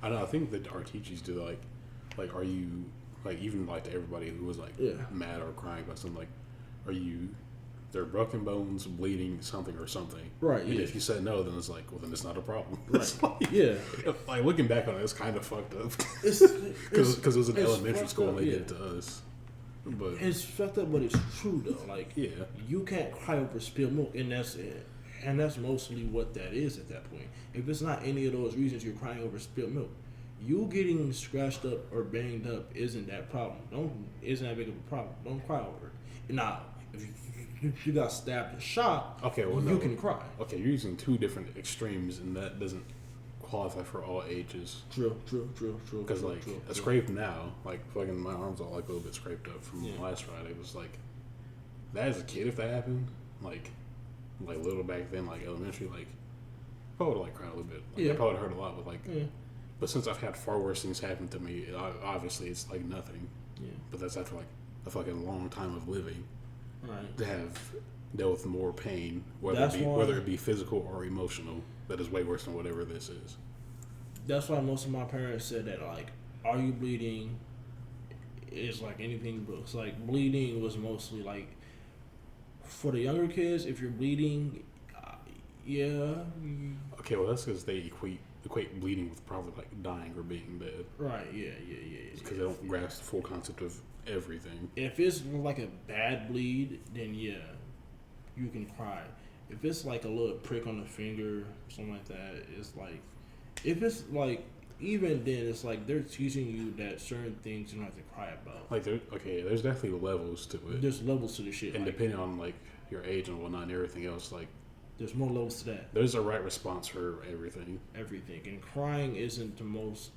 I know. I think that our teachers do like, are you like even like to everybody who was like mad or crying about something, like, are you? They're broken bones, bleeding, something or something. Right. And if you said no, then it's like, well, then it's not a problem. Right. Like, yeah. Like looking back on it, it's kind of fucked up. Because it was in elementary school and they did it to us. But it's fucked up, but it's true though. Like, you can't cry over spilled milk, and that's it. And that's mostly what that is at that point. If it's not any of those reasons you're crying over spilled milk, you getting scratched up or banged up isn't that problem. Isn't that big of a problem. Don't cry over it. Now, if you got stabbed and shot, you can cry. Okay, you're using two different extremes, and that doesn't qualify for all ages. True. Because a scrape now, like fucking my arms are like a little bit scraped up from last Friday. It was like that as a kid, if that happened, like little back then, like elementary, like I probably would like cry a little bit. Like, I probably hurt a lot, but but since I've had far worse things happen to me, obviously it's like nothing. Yeah. But that's after like a fucking long time of living. Right. To have dealt with more pain, whether it be physical or emotional, that is way worse than whatever this is. That's why most of my parents said that, like, are you bleeding? Is like anything, but it's like bleeding was mostly like for the younger kids. If you're bleeding, Okay, well that's because they equate bleeding with probably like dying or being dead. Right. Yeah. Because they don't grasp the full concept of everything. If it's like a bad bleed, then you can cry. If it's like a little prick on the finger, something like that, it's like, if it's like, even then, it's like they're teaching you that certain things you don't have to cry about. Like, there's definitely levels to it. There's levels to the shit. And depending on like your age and whatnot and everything else, like, there's more levels to that. There's a right response for everything. And crying isn't the most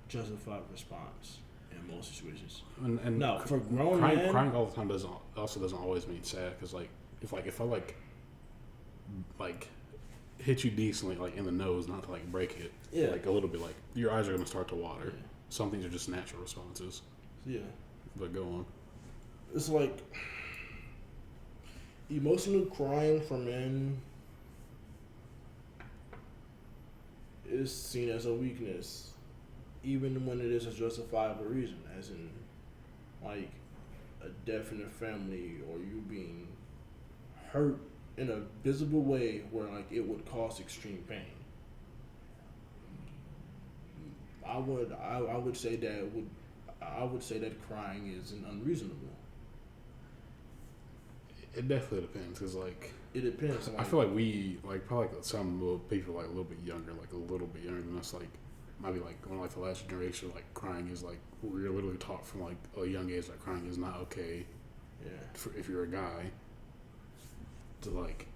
justified response in most situations. And no, for grown men, crying all the time doesn't always mean sad. Because if I hit you decently like in the nose, not to like break it, like a little bit, like your eyes are gonna start to water. Yeah. Some things are just natural responses. Yeah. But go on. It's like emotional crying for men is seen as a weakness, even when it is a justifiable reason, as in like a death in the family or you being hurt in a visible way where like it would cause extreme pain. I would say that crying isn't unreasonable. It definitely depends, because like it depends. I feel like we probably some little people like a little bit younger than us, like maybe like one like the last generation, like crying is like we're literally taught from like a young age that crying is not okay. Yeah. If you're a guy, to like,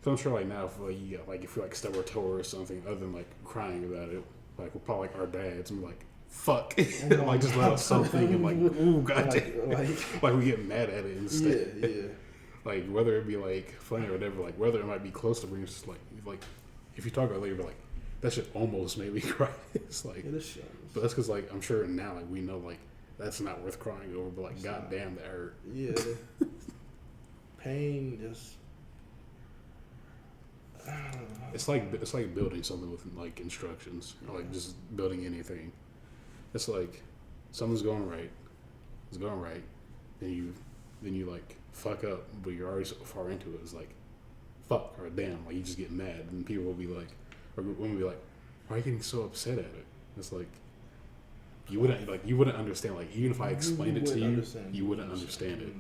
so I'm sure like now if like you got, like if you like stub our toe or something other than like crying about it, like we're probably like our dads and be like, fuck, like just let us something and like, ooh, goddamn, like we get mad at it instead. Yeah. Like whether it be like funny or whatever, like whether it might be close to being just like if you talk about it later, but like that shit almost made me cry. It's like, but that's because like I'm sure now like we know like that's not worth crying over, but like goddamn that hurt. Yeah, pain just It's like building something with like instructions, or like just building anything. It's like something's going right, it's going right, then you like fuck up, but you're already so far into it. It's like fuck or damn, like you just get mad, and people will be like, or women will be like, why are you getting so upset at it? It's like you wouldn't understand. Like even if I explained it to you, you wouldn't understand it.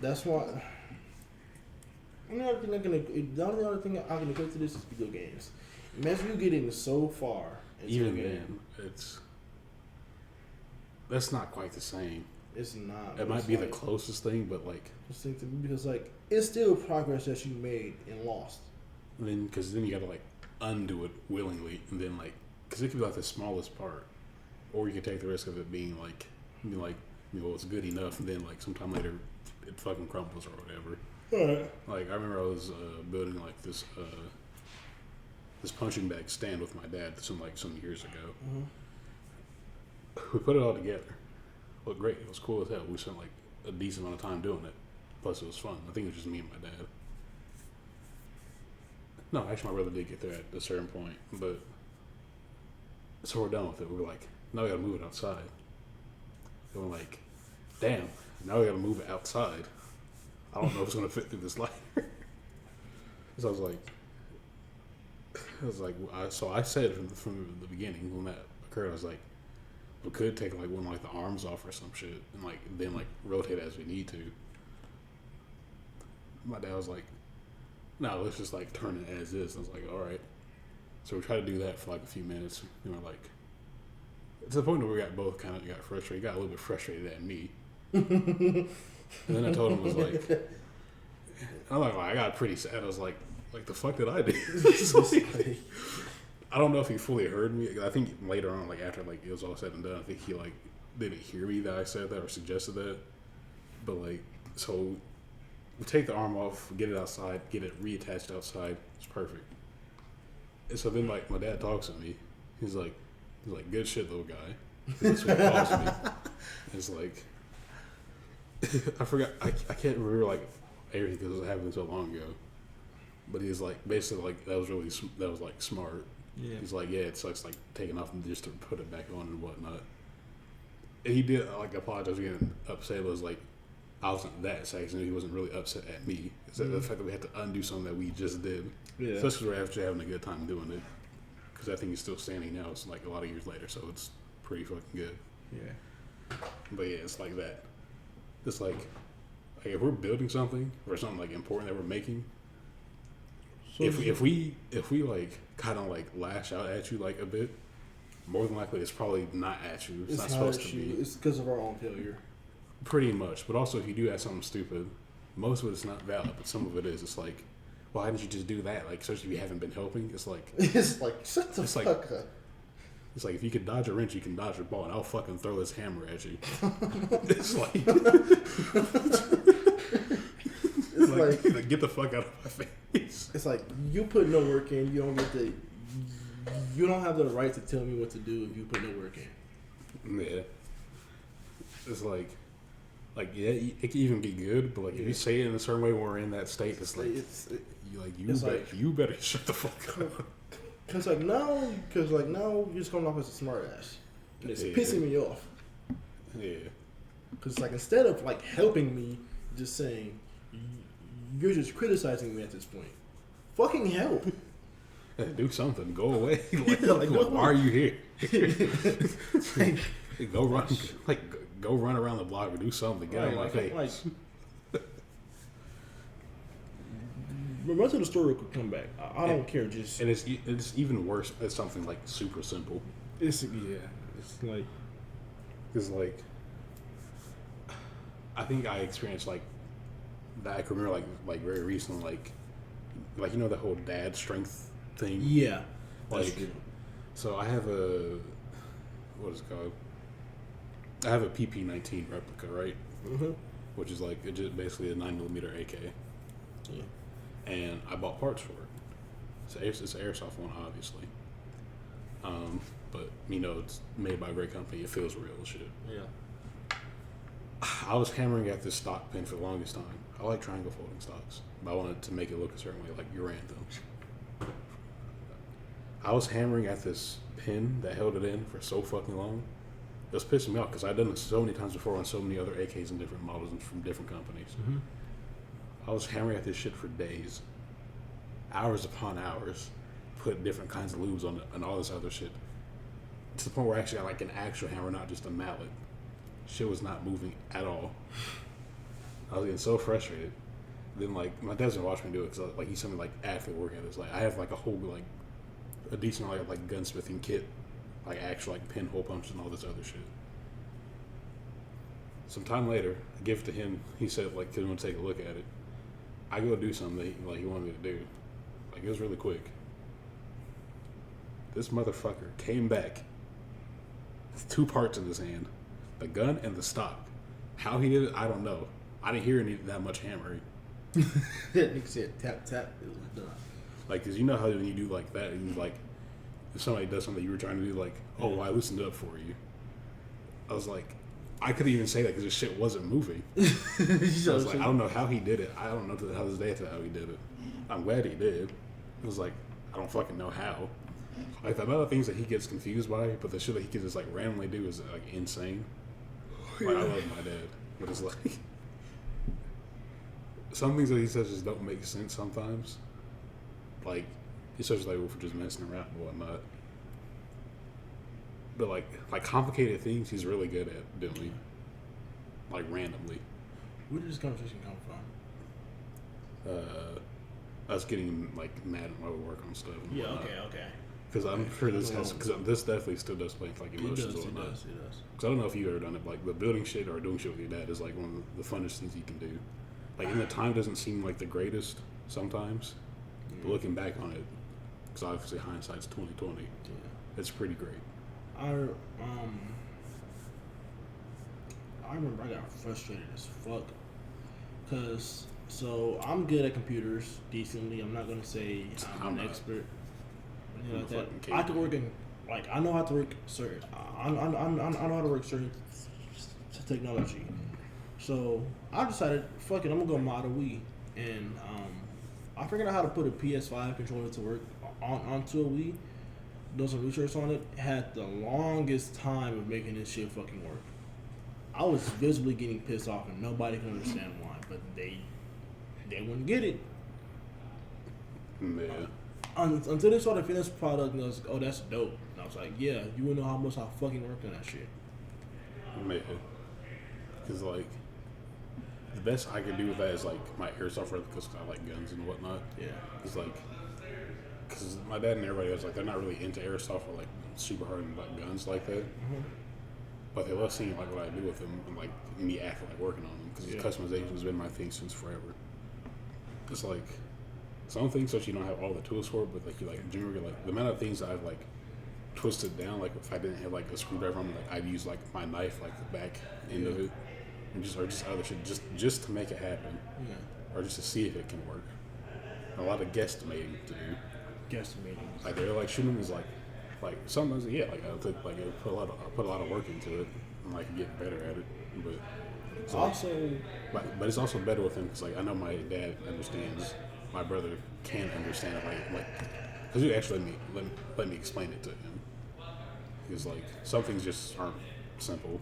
That's why. The only other thing I can equate to this is video games. Imagine you getting so far. Even then, that's not quite the same. It's not. It might be the closest thing, but like, because like it's still progress that you made and lost. Because then you got to like undo it willingly, and then like, because it could be like the smallest part, or you could take the risk of it being like, it's good enough, and then like sometime later, it fucking crumbles or whatever. Right. Like I remember I was building like this punching bag stand with my dad some years ago. Mm-hmm. We put it all together. Looked great. It was cool as hell. We spent like a decent amount of time doing it. Plus it was fun. I think it was just me and my dad. No, actually my brother did get there at a certain point, but so we're done with it. We're like, now we gotta move it outside. And we're like, damn, now we gotta move it outside. I don't know if it's gonna fit through this lighter. So I said from the beginning when that occurred, I was like, we could take like one like the arms off or some shit, and like then like rotate as we need to. My dad was like, no, let's just like turn it as is. I was like, all right. So we tried to do that for like a few minutes, and we're like, to the point where we both kind of got frustrated. He got a little bit frustrated at me. And then I told him, I was like, I got pretty sad. I was like the fuck did I do? I don't know if he fully heard me. I think later on, like after like it was all said and done, I think he like didn't hear me that I said that or suggested that. But like, so we take the arm off, get it outside, get it reattached outside. It's perfect. And so then like my dad talks to me. He's like, good shit, little guy. That's what he calls me. It's like. I forgot. I can't remember like everything because it happened so long ago. But he's like basically like that was like smart. Yeah. He's like, yeah, it sucks like taking off and just to put it back on and whatnot. And he did like apologize getting upset. It was like I wasn't that sad. He wasn't really upset at me. It's the fact that we had to undo something that we just did. Yeah. Especially we're actually having a good time doing it. Because I think he's still standing now. It's like a lot of years later, so it's pretty fucking good. Yeah. But yeah, it's like that. It's like if we're building something or something like important that we're making, so if we like kind of like lash out at you like a bit, more than likely it's probably not at you. It's not supposed to be. It's because of our own failure. Pretty much, but also if you do have something stupid, most of it's not valid, but some of it is. It's like, why didn't you just do that? Like, especially if you haven't been helping. It's like shut the fuck up. It's like if you can dodge a wrench, you can dodge a ball, and I'll fucking throw this hammer at you. It's like, get the fuck out of my face. It's like you put no work in, you don't have the right to tell me what to do if you put no work in. Yeah, it's like yeah, it can even be good, but like if you say it in a certain way when we're in that state, it's like you better shut the fuck up. Cause now you're just coming off as a smart ass, and it's pissing me off. Yeah. Cause like instead of like helping me, just saying you're just criticizing me at this point. Fucking help. Do something. Go away. Why are you here? Go run. Go run around the block or do something. Get out of my face. Run to the store real quick, come back. I don't care. Just and it's even worse. It's something like super simple. It's like I think I experienced like that. I can remember like very recently, like you know the whole dad strength thing. Yeah, so I have what is it called? I have a PP-19 replica, right? Mm-hmm. Which is like just basically a 9mm AK. Yeah. And I bought parts for it. It's an airsoft one, obviously. But it's made by a great company. It feels real as shit. Yeah. I was hammering at this stock pin for the longest time. I like triangle folding stocks, but I wanted to make it look a certain way, like your anthems. I was hammering at this pin that held it in for so fucking long. It was pissing me off because I'd done it so many times before on so many other AKs and different models and from different companies. Mm-hmm. I was hammering at this shit for days, hours upon hours, put different kinds of lubes on it and all this other shit. To the point where I actually got like an actual hammer, not just a mallet. Shit was not moving at all. I was getting so frustrated. Then like my dad's gonna watch me do it because like he sent me like after working at this. Like I have like a whole like a decent like gunsmithing kit, like actual like pinhole pumps and all this other shit. Some time later, I give it to him. He said like he want to take a look at it. I go do something that he wanted me to do. Like it was really quick. This motherfucker came back with 2 parts in his hand, the gun and the stock. How he did it, I don't know. I didn't hear that much hammering. That nigga said tap tap. It was done. Like, cause you know how when you do like that, and like if somebody does something you were trying to do, like, oh, well, I loosened up for you. I was like, I couldn't even say that because this shit wasn't moving. I was like, I don't know how he did it. I don't know to how this day how he did it. I'm glad he did. It was like, I don't fucking know how. Like the amount of things that he gets confused by, but the shit that he can just like randomly do is like insane. Like, I love my dad, but it's like some things that he says just don't make sense sometimes. Like he says like, well, for just messing around and whatnot. But like complicated things, he's really good at doing. Like randomly. Where did this conversation come from? Us getting like mad at my work on stuff. And Yeah. whatnot. Okay. Because I'm sure this has, because this definitely still does play like emotions It or whatnot. does. Because I don't know if you've ever done it, but like the building shit or doing shit with your dad is like one of the funnest things you can do. Like in the time doesn't seem like the greatest sometimes, but looking back on it, because obviously hindsight's 20/20. Yeah. It's pretty great. I remember I got frustrated as fuck. Cause so I'm good at computers decently. I'm not gonna say I'm an not. expert. You know, I'm a like that. fucking I can caveman. work in like I know how to work certain. I know how to work certain technology. So I decided, fuck it, I'm gonna go Model Wii, and I figured out how to put a PS5 controller to work onto a Wii. Done some research on it. Had the longest time of making this shit fucking work. I was visibly getting pissed off, and nobody can understand why, but they wouldn't get it. Yeah. Until they saw the finished product, and I was like, oh, that's dope. And I was like, yeah, you wouldn't know how much I fucking worked on that shit. Yeah. Because like the best I could do with that is like my airsoft rifle because I like guns and whatnot. Yeah. It's like, because my dad and everybody else, like, they're not really into airsoft or like super hard and like guns like that. Mm-hmm. But they love seeing like what I do with them and like me actually like working on them because customization has been my thing since forever. It's like some things that you don't have all the tools for, but like you like generally like the amount of things that I've like twisted down. Like if I didn't have like a screwdriver, on, like I'd use like my knife, like the back end of it, and just other shit, just to make it happen, or just to see if it can work. A lot of guesstimating to do. Guesstimating. Like they're like shooting is like sometimes like I took like I put a lot of work into it and like get better at it, but it's Also, but it's also better with him because like I know my dad understands, my brother can't understand it like because you actually let me explain it to him because like some things just aren't simple,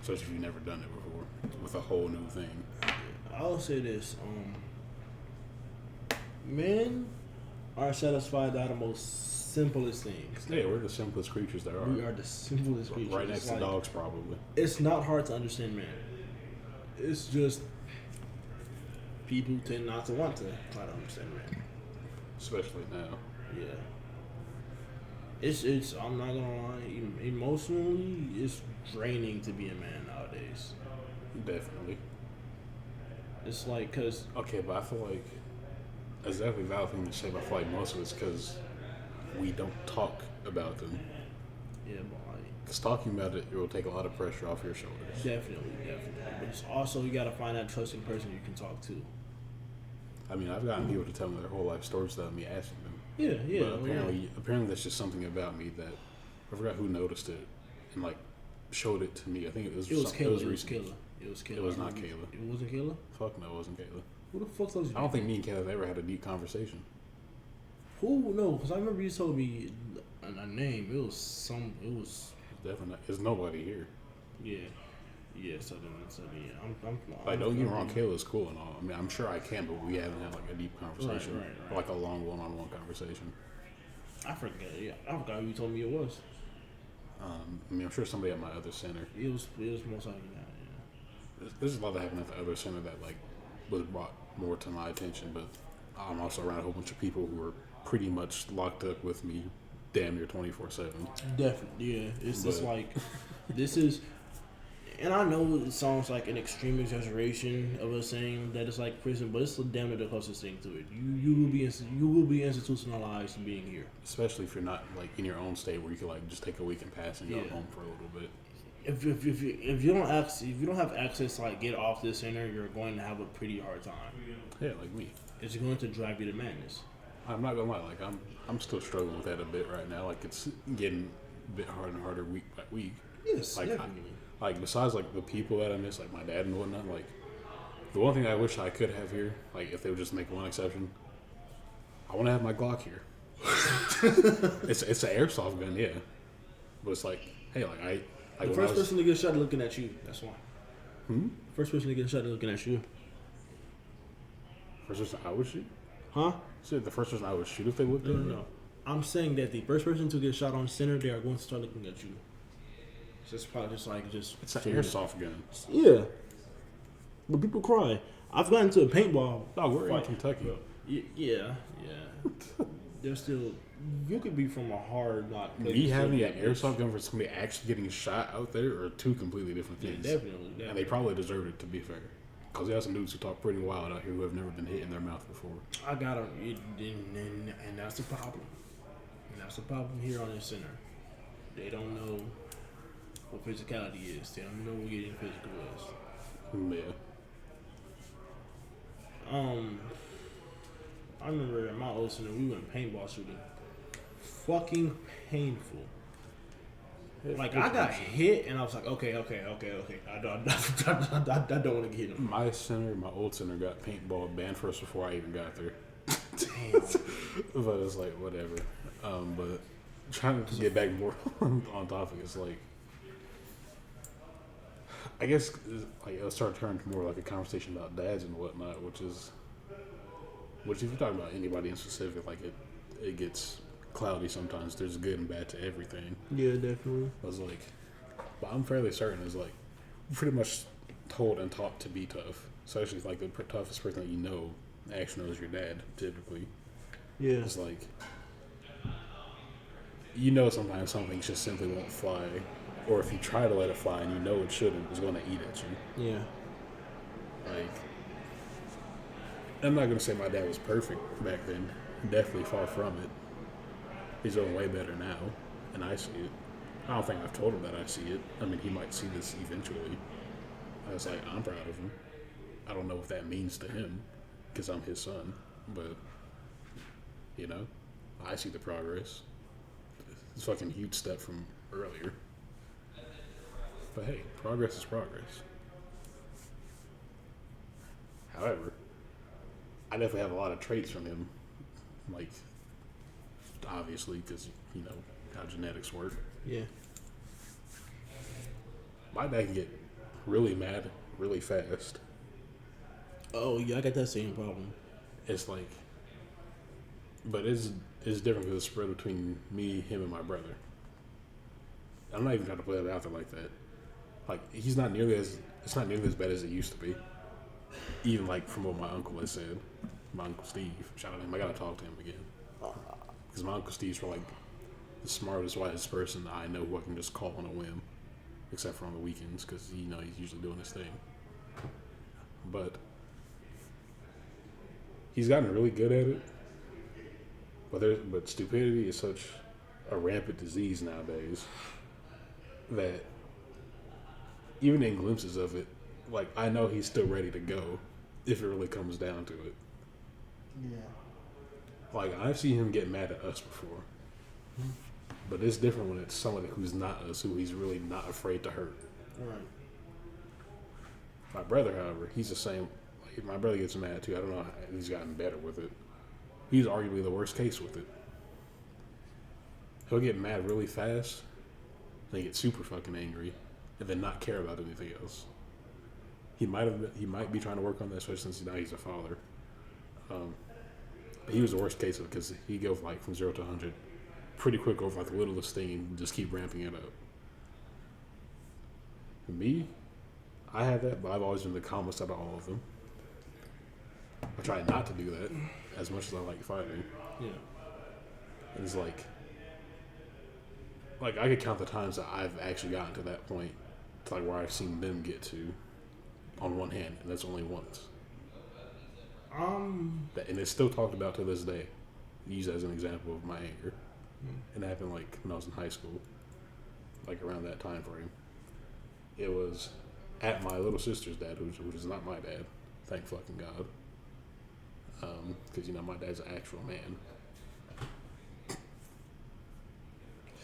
especially if you've never done it before with a whole new thing. I'll say this: men are satisfied by the most simplest things. Yeah, we're the simplest creatures there are. We are the simplest creatures. Right next It's to like, dogs, probably. It's not hard to understand, man. It's just people tend not to want to try to understand, man. Especially now. Yeah. It's. I'm not gonna lie. Emotionally, it's draining to be a man nowadays. Definitely. It's like, cause Okay, but I feel like that's definitely a valid thing to say, but I feel like most of it's because we don't talk about them. yeah, but like Because talking about it will take a lot of pressure off your shoulders. definitely. But it's also you gotta find that trusting person you can talk to. I mean, I've gotten people to tell me their whole life stories without me asking them. Yeah. But apparently that's just something about me that I forgot who noticed it. And like showed it to me. I think it was. It was Kayla. It was Kayla. It was Kayla. It was not Kayla. It wasn't Kayla. Fuck no, it wasn't Kayla. Who the fuck told you? I don't think me and Kayla have ever had a deep conversation. Who? No, because I remember you told me a name. It was some. It was Definitely not. There's nobody here. yeah. Yeah, so yeah, Like, don't get me wrong, Kayla's cool and all. I mean, I'm sure I can, but we haven't had like a deep conversation, Right. like a long one-on-one conversation. I forgot. Yeah, I forgot who you told me it was. I mean, I'm sure somebody at my other center. It was most likely that. Yeah. There's a lot that happened at the other center that like was brought more to my attention, but I'm also around a whole bunch of people who are pretty much locked up with me, damn near 24/7. Definitely, yeah. It's just like this is. And I know it sounds like an extreme exaggeration of us saying that it's like prison, but it's damn near the closest thing to it. You will be institutionalized to being here. Especially if you're not like in your own state where you can like just take a week and pass and go home for a little bit. If you don't have access to like get off this center, you're going to have a pretty hard time. Yeah, like me. It's going to drive you to madness. I'm not gonna lie, like I'm still struggling with that a bit right now. Like it's getting a bit harder and harder week by week. Yes, like, definitely. Like besides like the people that I miss, like my dad and whatnot, like the one thing I wish I could have here, like if they would just make one exception, I want to have my Glock here. it's an airsoft gun, yeah, but it's like, hey, like the first person to get shot looking at you. That's why. Hmm. First person to get shot looking at you. First person I would shoot. Huh? So the first person I would shoot if they looked at me. No. I'm saying that the first person to get shot on center, they are going to start looking at you. It's probably just It's an airsoft gun. Yeah. But people cry. I've gotten to a paintball. Oh, we're in fight. Kentucky. Yeah. There's still. You could be from a hard knock. Me having an airsoft gun for somebody actually getting shot out there are two completely different things. Yeah, definitely. And they probably deserved it, to be fair. Because there are some dudes who talk pretty wild out here who have never been hit in their mouth before. I got them. And that's the problem. And that's the problem here on this center. They don't know what physicality is. They don't know what getting physical is. Yeah. I remember at my old center, we went paintball shooting. Fucking painful. Like I got hit, and I was like, okay. I don't want to get him. My old center, got paintball banned for us before I even got there. Damn. But it's like whatever. But trying to get back more on topic, it's like, I guess like it'll start turning to more like a conversation about dads and whatnot, which if you're talking about anybody in specific, like it gets cloudy sometimes. There's good and bad to everything. Yeah, definitely. I was like, but I'm fairly certain is like pretty much told and taught to be tough. Especially like the toughest person that you know actually knows your dad typically. Yeah. It's like, sometimes something just simply won't fly, or if you try to let it fly and you know it shouldn't, it's going to eat at you. Yeah. Like, I'm not going to say my dad was perfect back then. Definitely far from it. He's doing way better now, and I see it. I don't think I've told him that I see it. I mean, he might see this eventually. I was like, I'm proud of him. I don't know what that means to him, because I'm his son, but, I see the progress. It's a fucking huge step from earlier. But hey, progress is progress. However, I definitely have a lot of traits from him, like, obviously, because, how genetics work. Yeah. My dad can get really mad really fast. Oh, yeah, I got that same problem. It's like, but it's different because it's spread between me, him, and my brother. I'm not even trying to play it out there like that. Like, it's not nearly as bad as it used to be. Even like from what my uncle has said. My Uncle Steve, shout out to him. I gotta talk to him again. Because my Uncle Steve's like the smartest, wisest person I know who I can just call on a whim. Except for on the weekends, because he's usually doing his thing. But he's gotten really good at it. But stupidity is such a rampant disease nowadays that even in glimpses of it, like, I know he's still ready to go if it really comes down to it. Yeah. Like, I've seen him get mad at us before. But it's different when it's somebody who's not us, who he's really not afraid to hurt. Right. My brother, however, he's the same. Like, my brother gets mad too. I don't know how he's gotten better with it. He's arguably the worst case with it. He'll get mad really fast, then get super fucking angry, and then not care about anything else. He might be trying to work on that, especially since now he's a father. But he was the worst case of it because he goes like from 0 to 100 pretty quick over like the littlest thing and just keep ramping it up. For me, I had that, but I've always been the calmest out of all of them. I try not to do that as much as I like fighting. Yeah. It's like I could count the times that I've actually gotten to that point, to like where I've seen them get to, on one hand, and that's only once. And it's still talked about to this day, used as an example of my anger. And it happened like when I was in high school, like around that time frame. It was at my little sister's dad, which is not my dad, thank fucking God. Because my dad's an actual man.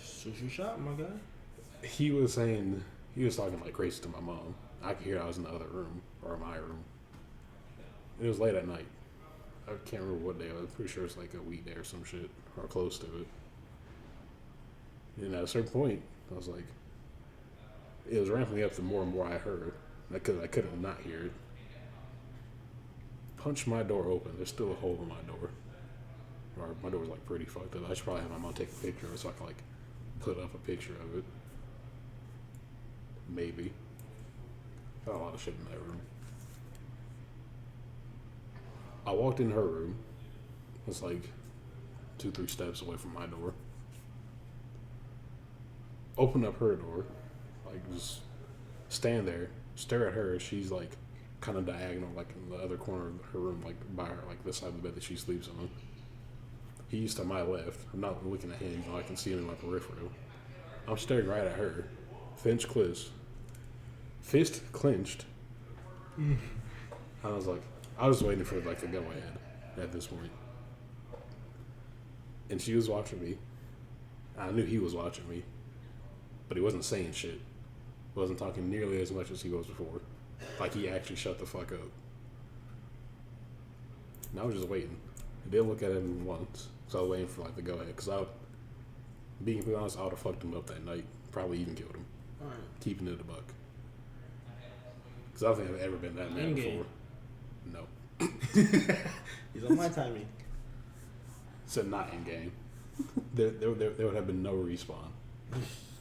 Shoot you shot, my guy. He was talking like crazy to my mom. I could hear I was in the other room, or my room. It was late at night. I can't remember what day. I was pretty sure it's like a weekday or some shit, or close to it. And at a certain point, I was like, it was ramping up the more and more I heard, because I couldn't not hear it. Punched my door open. There's still a hole in my door. Or my door was like pretty fucked up. I should probably have my mom take a picture of it so I can like put up a picture of it. Maybe. Got a lot of shit in that room. I walked in her room. It's like 2-3 steps away from my door. Open up her door. Like just stand there, stare at her. She's like kind of diagonal, like in the other corner of her room, like by her, like the side of the bed that she sleeps on. He's to my left. I'm not looking at him, I can see him in my peripheral. I'm staring right at her. Fist clenched. I was waiting for like the go ahead at this point. And she was watching me. I knew he was watching me. But he wasn't saying shit. Wasn't talking nearly as much as he was before. Like he actually shut the fuck up. And I was just waiting. I didn't look at him once. So I was waiting for like the go ahead. Because being completely honest, I would have fucked him up that night. Probably even killed him. Right. Keeping it a buck. Because I don't think I've ever been that mad before. No. He's on my timing. So not in game. There would have been no respawn.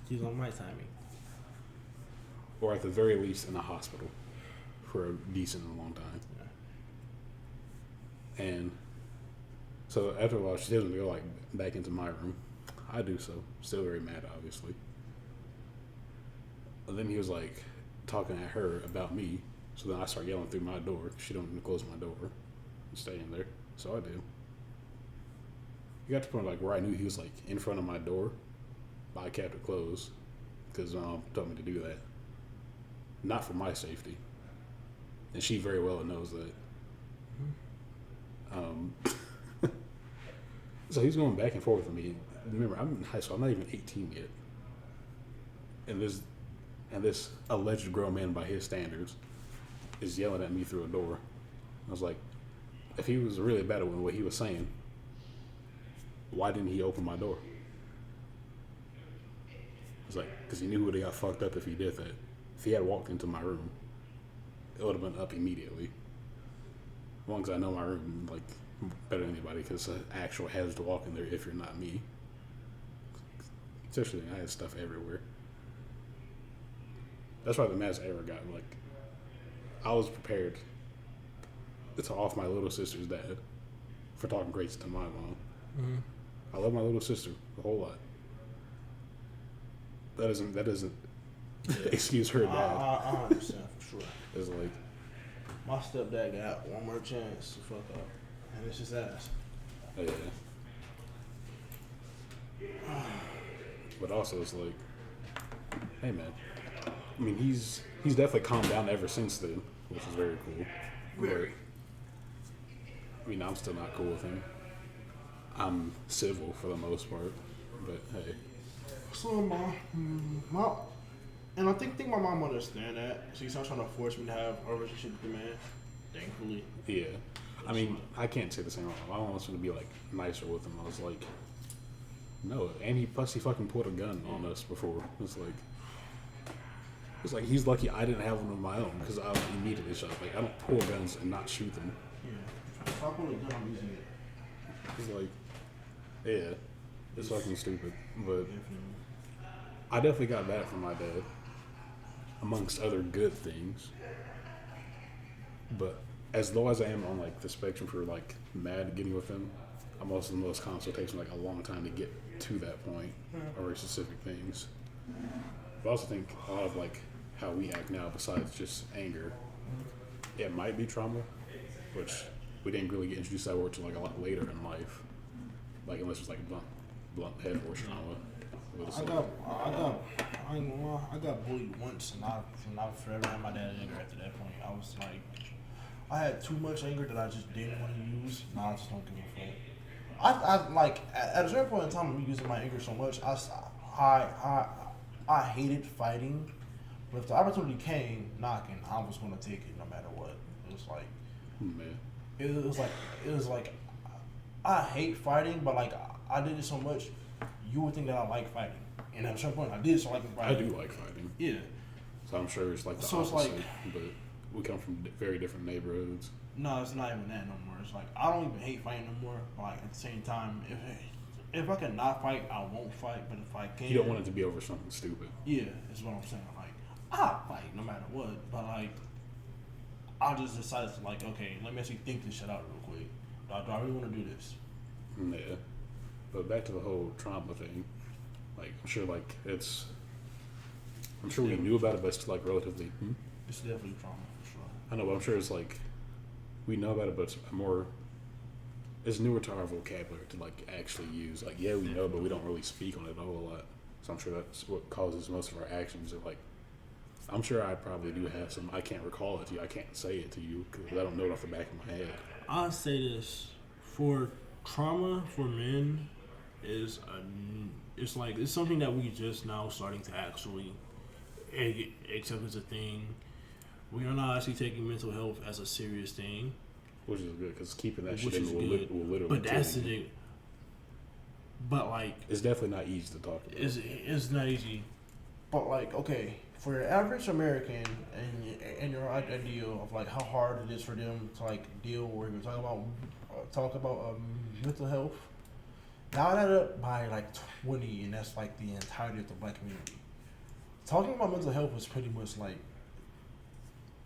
He's on my timing. Or at the very least in a hospital for a decent and long time. Yeah. And so after a while, she doesn't go like back into my room. I do so. Still very mad, obviously. And then he was like talking at her about me. So then I start yelling through my door. She don't even close my door. I'm staying there. So I did. He got to the point like where I knew he was like in front of my door, but I kept it closed because mom told me to do that. Not for my safety. And she very well knows that. So he's going back and forth with me. Remember, I'm in high school. I'm not even 18 yet. And this alleged grown man by his standards is yelling at me through a door. I was like, if he was really bad at what he was saying, why didn't he open my door? I was like, because he knew he would have got fucked up if he did that. If he had walked into my room, it would have been up immediately. As long as I know my room like better than anybody, because it's an actual hazard to walk in there if you're not me. Especially I had stuff everywhere. That's why the maddest I ever got. Like, I was prepared to off my little sister's dad for talking crazy to my mom. Mm-hmm. I love my little sister a whole lot. That doesn't excuse her dad. I understand for sure. It's like my stepdad got one more chance to fuck up, and it's his ass. Oh, yeah. But also, it's like, hey man. I mean, he's definitely calmed down ever since then, which is very cool. Very. I mean, I'm still not cool with him. I'm civil for the most part, but hey. So my and I think my mom understand that. She's not trying to force me to have a relationship with the man. Thankfully. Yeah. I mean, I can't say the same. I don't want him to be like nicer with him. I was like, no, and he fucking pulled a gun on us before. It's like he's lucky I didn't have one of my own because I immediately shot. Like I don't pull guns and not shoot them. Yeah. If I pull a gun, I'm using it. It's like, yeah, it's fucking stupid. But Definitely. I definitely got that from my dad, amongst other good things. But as low as I am on like the spectrum for like mad at getting with him, I'm also the most constant. It takes me like a long time to get to that point over specific things. But I also think a lot of like how we act now, besides just anger, it might be trauma, which we didn't really get introduced to that word till like a lot later in life. Like unless it's like blunt head force trauma. I ain't gonna lie, I got bullied once and I forever had my dad anger after that point. I was like, I had too much anger that I just didn't want to use. Now I just don't give a fuck. I like at a certain point in time, I'm using my anger so much. I hated fighting, but if the opportunity came knocking, I was gonna take it no matter what. It was like, Man. it was like, I hate fighting, but like I did it so much, you would think that I like fighting, and at a certain point, I did so like fighting. I do like fighting. Yeah. So I'm sure it's like the So it's opposite, like- but we come from very different neighborhoods. No, it's not even that no more. It's like I don't even hate fighting no more. But like at the same time, if I can not fight, I won't fight. But if I can, You don't want it to be over something stupid. Yeah, is what I'm saying. Like I'll fight no matter what. But like I just decided to like, okay, let me actually think this shit out real quick. Do I really want to do this? Yeah. But back to the whole trauma thing. Like I'm sure we knew about it, but it's like relatively. It's definitely trauma for sure. I know, but I'm sure it's like we know about it, but it's newer to our vocabulary to like actually use. Like, yeah, we know, but we don't really speak on it a whole lot. So I'm sure that's what causes most of our actions. Like, I'm sure I probably do have some. I can't recall it to you. I can't say it to you because I don't know it off the back of my head. I'll say this: for trauma for men, it's something that we just now starting to actually accept as a thing. We are not actually taking mental health as a serious thing, Which is good because keeping that which shit is in will good. literally. But that's the kill you. thing. But like, It's definitely not easy to talk about. it's not easy. But like, okay, for your average American and your ideal of like how hard it is for them to like deal or even talk about mental health, now add up by like 20, and that's like the entirety of the black community. Talking about mental health was pretty much like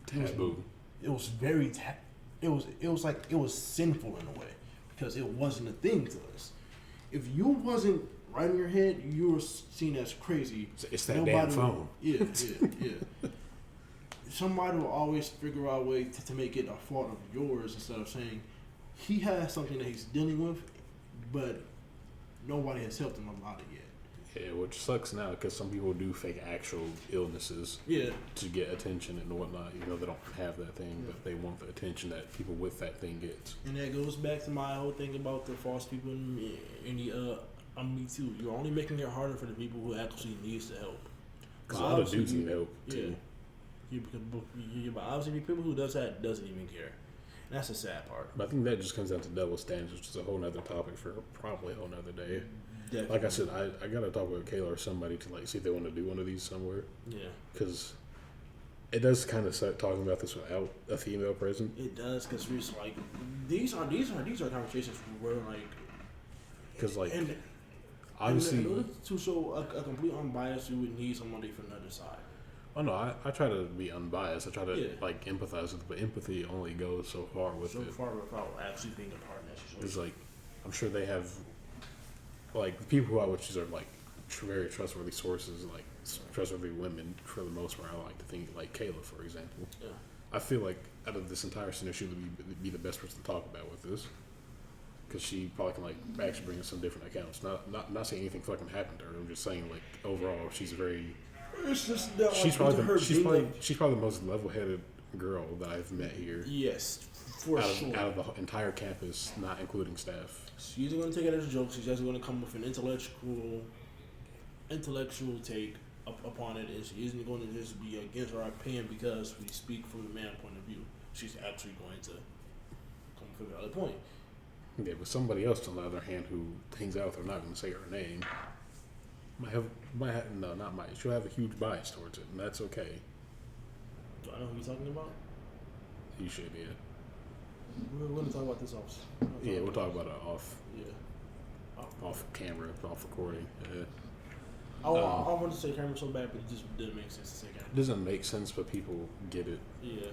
Taboo. It was very it was like it was sinful in a way because it wasn't a thing to us. If you wasn't right in your head, you were seen as crazy. It's that damn phone. Yeah. Somebody will always figure out a way to make it a fault of yours instead of saying he has something that he's dealing with, but nobody has helped him about it yet. Yeah, which sucks now because some people do fake actual illnesses to get attention and whatnot. You know, they don't have that thing, but they want the attention that people with that thing get. And that goes back to my whole thing about the false people in the Me Too. You're only making it harder for the people who actually needs the help. A lot of dudes need help too. But obviously, people who does that doesn't even care. And that's the sad part. But I think that just comes down to double standards, which is a whole nother topic for probably a whole nother day. Definitely. Like I said, I gotta talk with Kayla or somebody to like see if they want to do one of these somewhere. Yeah. Because it does kind of start talking about this without a female present. It does, because we're just like these are conversations where like Because like and obviously, in order to show a complete unbiased, you would need somebody from the other side. oh no, I try to be unbiased. I try to Yeah. like empathize with, but empathy only goes so far with So it. far without actually being a part in that It's situation. like I'm sure they have like the people who I would choose are like very trustworthy sources, like trustworthy women for the most part. I like to think like Kayla, for example. Yeah. I feel like out of this entire scenario, she would be the best person to talk about with this, because she probably can like actually bring in some different accounts. Not saying anything fucking happened to her. I'm just saying like overall, she's very. It's just that, She's like, probably her being, like, she's probably the most level-headed girl that I've met here. Yes, for out sure. of the entire campus, not including staff. She's going to take it as a joke. She's just going to come with an intellectual take upon it, and she isn't going to just be against our opinion because we speak from the man point of view. She's actually going to come from the other point. Yeah, but somebody else, on the other hand, who hangs out with her, I'm not going to say her name, she'll have a huge bias towards it, and that's okay. Do I know who you're talking about? You should, yeah. We're going to talk about this off. Yeah, we'll talk about it off. Yeah. Off camera, off recording. Yeah. I wanted to say camera so bad, but it just didn't make sense to say camera. It doesn't make sense, but people get it. Yeah.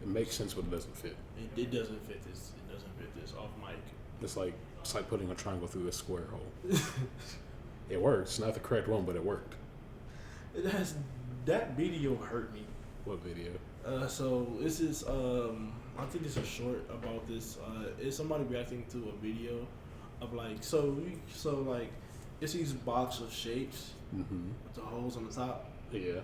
It makes sense, but it doesn't fit. It doesn't fit this. It doesn't fit this off mic. It's like putting a triangle through a square hole. It works. It's not the correct one, but it worked. That video hurt me. What video? So this is I think it's a short about this. It's somebody reacting to a video of like so like it's these box of shapes with the holes on the top. Yeah.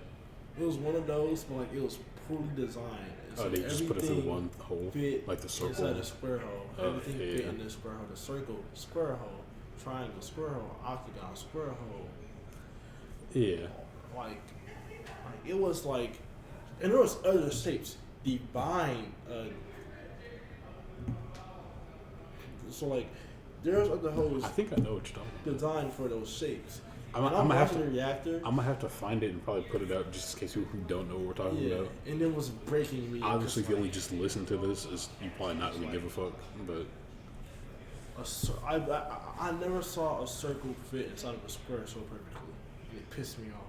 It was one of those, but like it was poorly designed. So they just put it through one hole, fit like the circle inside the square hole. Everything fit in the square hole. The circle, square hole, triangle, square hole, octagon, square hole. Yeah. Like it was like, and there was other shapes. Divine. So like, there's other holes. I think I know what you're talking about. Designed for those shapes. I'm gonna have to find it and probably put it out just in case people who don't know what we're talking about. And it was breaking me. Obviously, if you only just listen to this, you probably not really give a fuck. But I never saw a circle fit inside of a square so perfectly, and it pissed me off.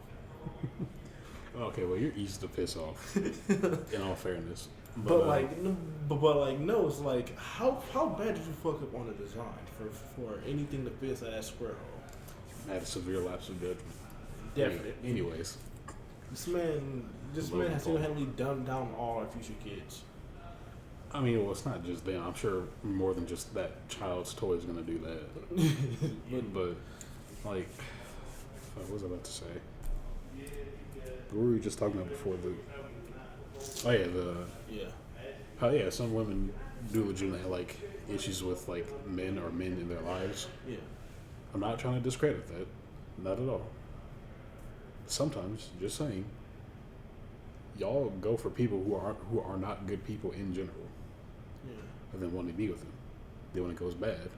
Okay, well you're easy to piss off. In all fairness, but no, it's like how bad did you fuck up on the design for anything to fit inside that square hole? I had a severe lapse of judgment. Definitely. Anyways, this man has single-handedly dumbed down all our future kids. I mean, well, it's not just them. I'm sure more than just that child's toy is going to do that. but, like, what was I about to say? What were we just talking about before some women do legitimately like issues with like men or men in their lives. Yeah. I'm not trying to discredit that. Not at all. Sometimes, just saying, y'all go for people who are not good people in general. Yeah. And then want to be with them. Then when it goes bad,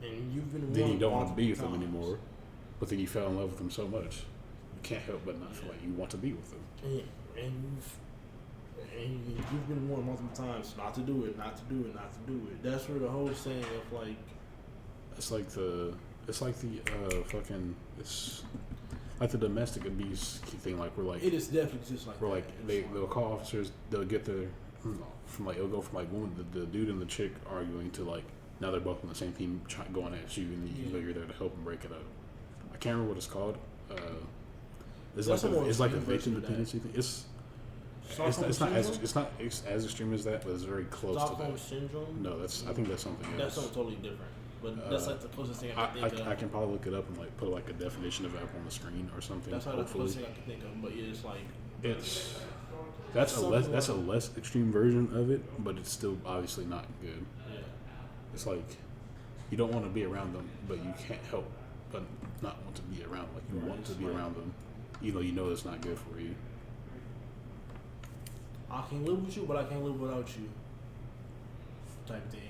and you've been then you don't want to be with them anymore. But then you fell in love with them so much, you can't help but not feel like you want to be with them. And you've been warned multiple times not to do it, not to do it, not to do it. That's where the whole saying of like. It's like the domestic abuse thing. Like we're like. It is definitely just like. We're like they'll call officers. They'll get their it'll go from like the dude and the chick arguing to like now they're both on the same team going at you and you're there to help them break it up. I can't remember what it's called. It's like a victim dependency thing. It's not as extreme as that, but it's very close to that. Stockholm syndrome? No, I think that's something else. That's something totally different. But that's like the closest thing I can think of. I can probably look it up and like put like a definition of it up on the screen or something. That's the closest thing I can think of. But yeah, it's like that's a less extreme version of it, but it's still obviously not good. Yeah. It's like you don't want to be around them, but you can't help but not want to be around. Like you want to be around them, even though you know it's not good for you. I can live with you, but I can't live without you. Type thing.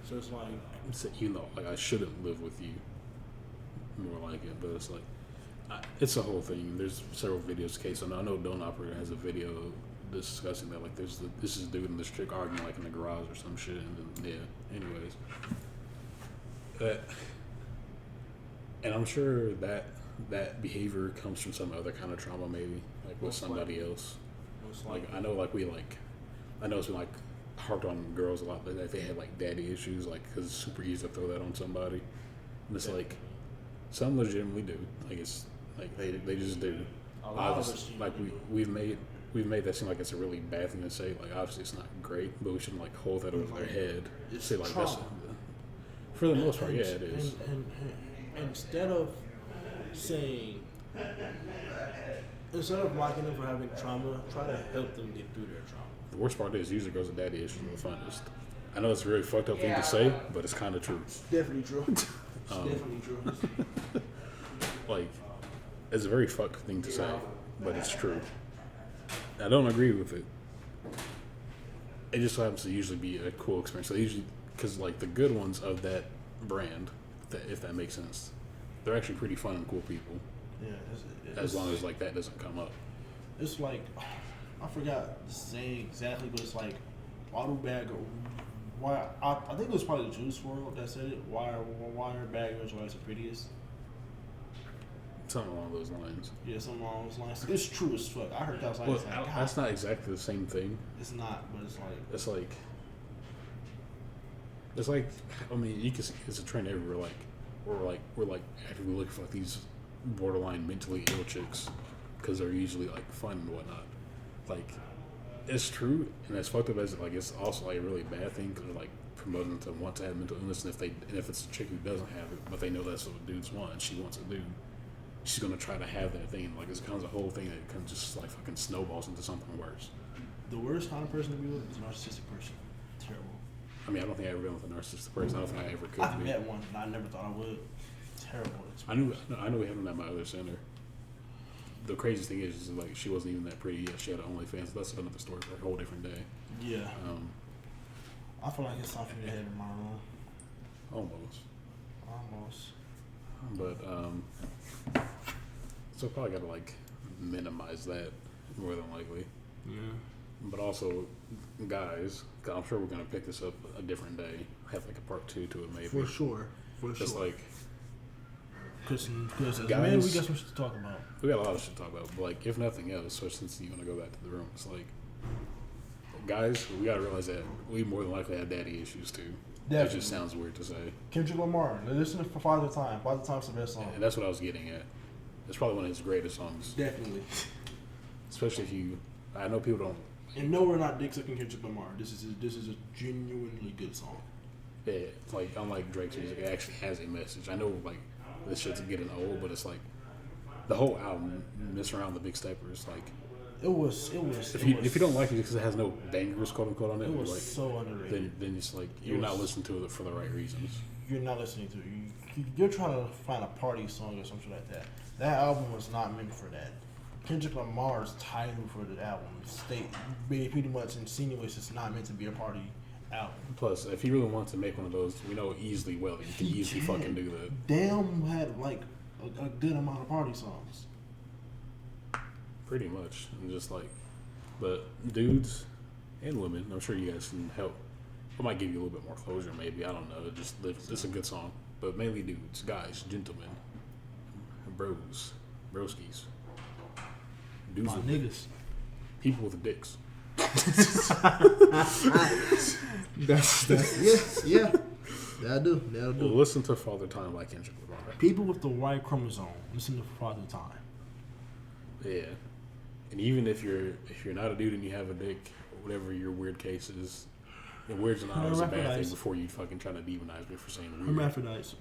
So it's like, like I shouldn't live with you. More like it, but it's like it's a whole thing. There's several videos case. I know Don Operator has a video discussing that. Like this is dude and this chick arguing like in the garage or some shit, and then anyways, and I'm sure that behavior comes from some other kind of trauma, maybe like with somebody else. Like I know it's been like harped on girls a lot, like they had like daddy issues, like because it's super easy to throw that on somebody, and it's like some legitimately do, like it's like they just do. Obviously, like we've made that seem like it's a really bad thing to say. Like obviously it's not great, but we shouldn't like hold that over their head. Say like that's for the most part, yeah, it is. And instead of saying, instead of mocking them for having trauma, try to help them get through their trauma. The worst part is usually girls with daddy issues are the funnest. I know it's a really fucked up thing to say, but it's kind of true. It's definitely true. definitely true. Like, it's a very fucked thing to say, but it's true. I don't agree with it. It just happens to usually be a cool experience. So usually, because like the good ones of that brand, if that makes sense, they're actually pretty fun and cool people. Yeah, as long as like that doesn't come up. It's like I forgot the saying exactly, but it's like why do bad girls? Why I think it was probably the Juice WRLD that said it. Why are bad girls always the prettiest? Something along those lines. Yeah, something along those lines. It's true as fuck. I heard that. Well, that's not exactly the same thing. It's not, but it's like. I mean, you can see it's a trend everywhere. We're actively looking for like these borderline mentally ill chicks because they're usually like fun and whatnot. Like, it's true, and as fucked up as like it's also like a really bad thing because they're like promoting them to want to have mental illness, and if it's a chick who doesn't have it, but they know that's what dudes want, and she wants a dude. She's gonna try to have that thing. Like, it becomes a whole thing that kind of just like fucking snowballs into something worse. The worst kind of person to be with is a narcissistic person. Terrible. I mean, I don't think I ever been with a narcissistic person. I don't think I ever could. I met one, and I never thought I would. Terrible. I knew we had them at my other center. The craziest thing is like she wasn't even that pretty yet. She had an OnlyFans. That's another story for a whole different day. Yeah. I feel like it's time for me to head in my room. Almost. But so probably gotta like minimize that more than likely. Yeah. But also, guys, 'cause I'm sure we're gonna pick this up a different day. Have like a part 2 to it, maybe. For sure. Just like. Because as guys, man, we got some shit to talk about. We got a lot of shit to talk about, but like, if nothing else, so since you want to go back to the room, it's like, guys, we gotta realize that we more than likely have daddy issues too. Definitely. It just sounds weird to say. Kendrick Lamar, listen for Father Time. Father Time's the best song. And that's what I was getting at. It's probably one of his greatest songs. Definitely. Especially if you, I know people don't. And no, we're not dick sucking Kendrick Lamar. This is a genuinely good song. Yeah, it's like unlike Drake's music, it actually has a message. I know like this shit's getting old, but it's like the whole album, Miss Around the Big Steppers, like it was. If you don't like it because it has no bangers, quote unquote, on it, it was like, so underrated. Then it's like you're not listening to it for the right reasons. You're not listening to it. You're trying to find a party song or something like that. That album was not meant for that. Kendrick Lamar's title for the album pretty much insinuates it's not meant to be a party album. Plus, if he really wants to make one of those, we know easily you can easily fucking do that. Damn had like a good amount of party songs. Pretty much, and just like, but dudes and women, I'm sure you guys can help. I might give you a little bit more closure, maybe. I don't know. It's a good song, but mainly dudes, guys, gentlemen, bros, broskies, dudes, my with niggas, people with dicks. that's yeah. That'll do. Well, listen to Father Time by Kendrick Lamar. People with the right chromosome, listen to Father Time. Yeah, and even if you're not a dude and you have a dick, or whatever your weird case is, and weird's not always a bad thing before you fucking try to demonize me for saying weird. Hermaphrodites.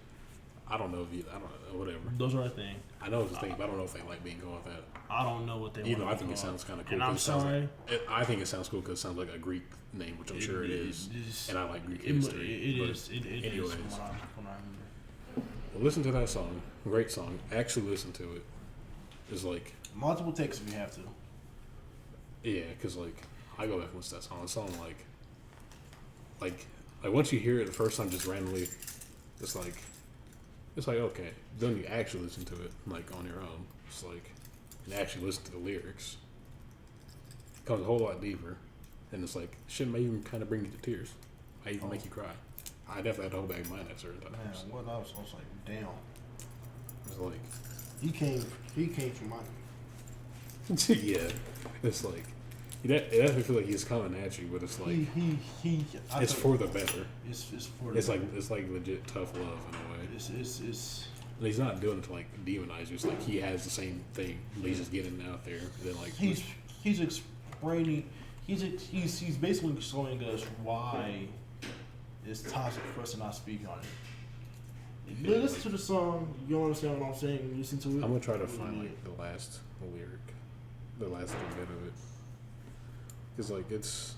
I don't know if I don't know, whatever. Those are a thing. I know it's a thing, but I don't know if they like being called that. I don't know what they want. I think it sounds kind of cool. And I'm sorry. I think it sounds cool because it sounds like a Greek name, which I'm sure it is. And I like Greek history. It is. Anyways. Well, listen to that song. Great song. Actually listen to it. It's like... multiple takes if you have to. Yeah, because like, I go back and listen to that song. The song like once you hear it the first time just randomly, it's like okay. Then you actually listen to it like on your own. It's like and actually listen to the lyrics. It comes a whole lot deeper, and it's like shit may even kind of bring you to tears. Might even make you cry. I definitely had to hold back mine at certain times. Man, what else? I was like, damn. It's like he came from my. Yeah, it's like it definitely feel like he's coming at you, but it's like it's for the better. It's for the better. It's like legit tough love in a way. It's and he's not doing it to like demonize you. It's like he has the same thing. He's just getting it out there. And then like he's explaining. He's basically showing us why it's toxic for us to not speak on it. Yeah, listen to the song. You don't understand what I'm saying. Listen to it. I'm gonna try to find like the last lyric, the last little bit of it, because like it's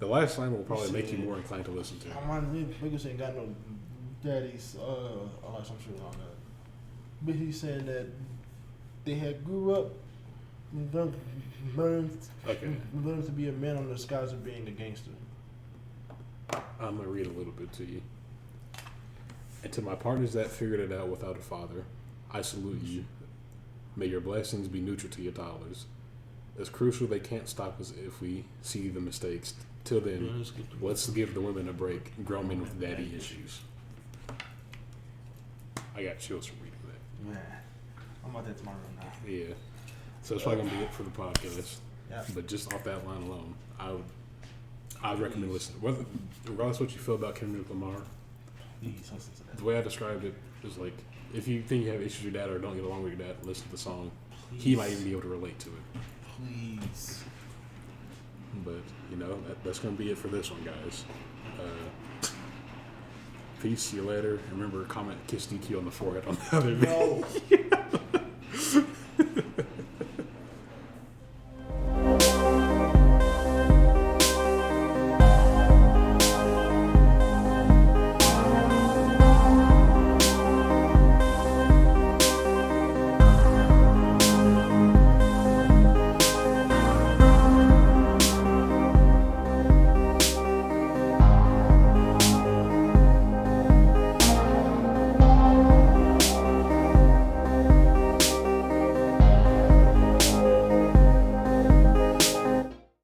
The last line will probably make you more inclined to listen to. My niggas ain't got no daddies. I like some shit on that. But he's saying that they had grew up, learned to be a man on the skies of being a gangster. I'm gonna read a little bit to you. And to my partners that figured it out without a father, I salute you. May your blessings be neutral to your dollars. It's crucial they can't stop us if we see the mistakes. Till then, let's give the women a break. Grown men with daddy issues. I got chills from reading that. Man, I'm about that tomorrow now. Yeah. So that's probably gonna be it for the podcast. Yeah. But just off that line alone, I would recommend listening. Regardless of what you feel about Kendrick Lamar, Please listen to that. the way I described it is like, if you think you have issues with your dad or don't get along with your dad, listen to the song. Please. He might even be able to relate to it. Please. But, that's going to be it for this one, guys. Peace. See you later. And remember, comment Kiss DQ on the forehead on the other video. No.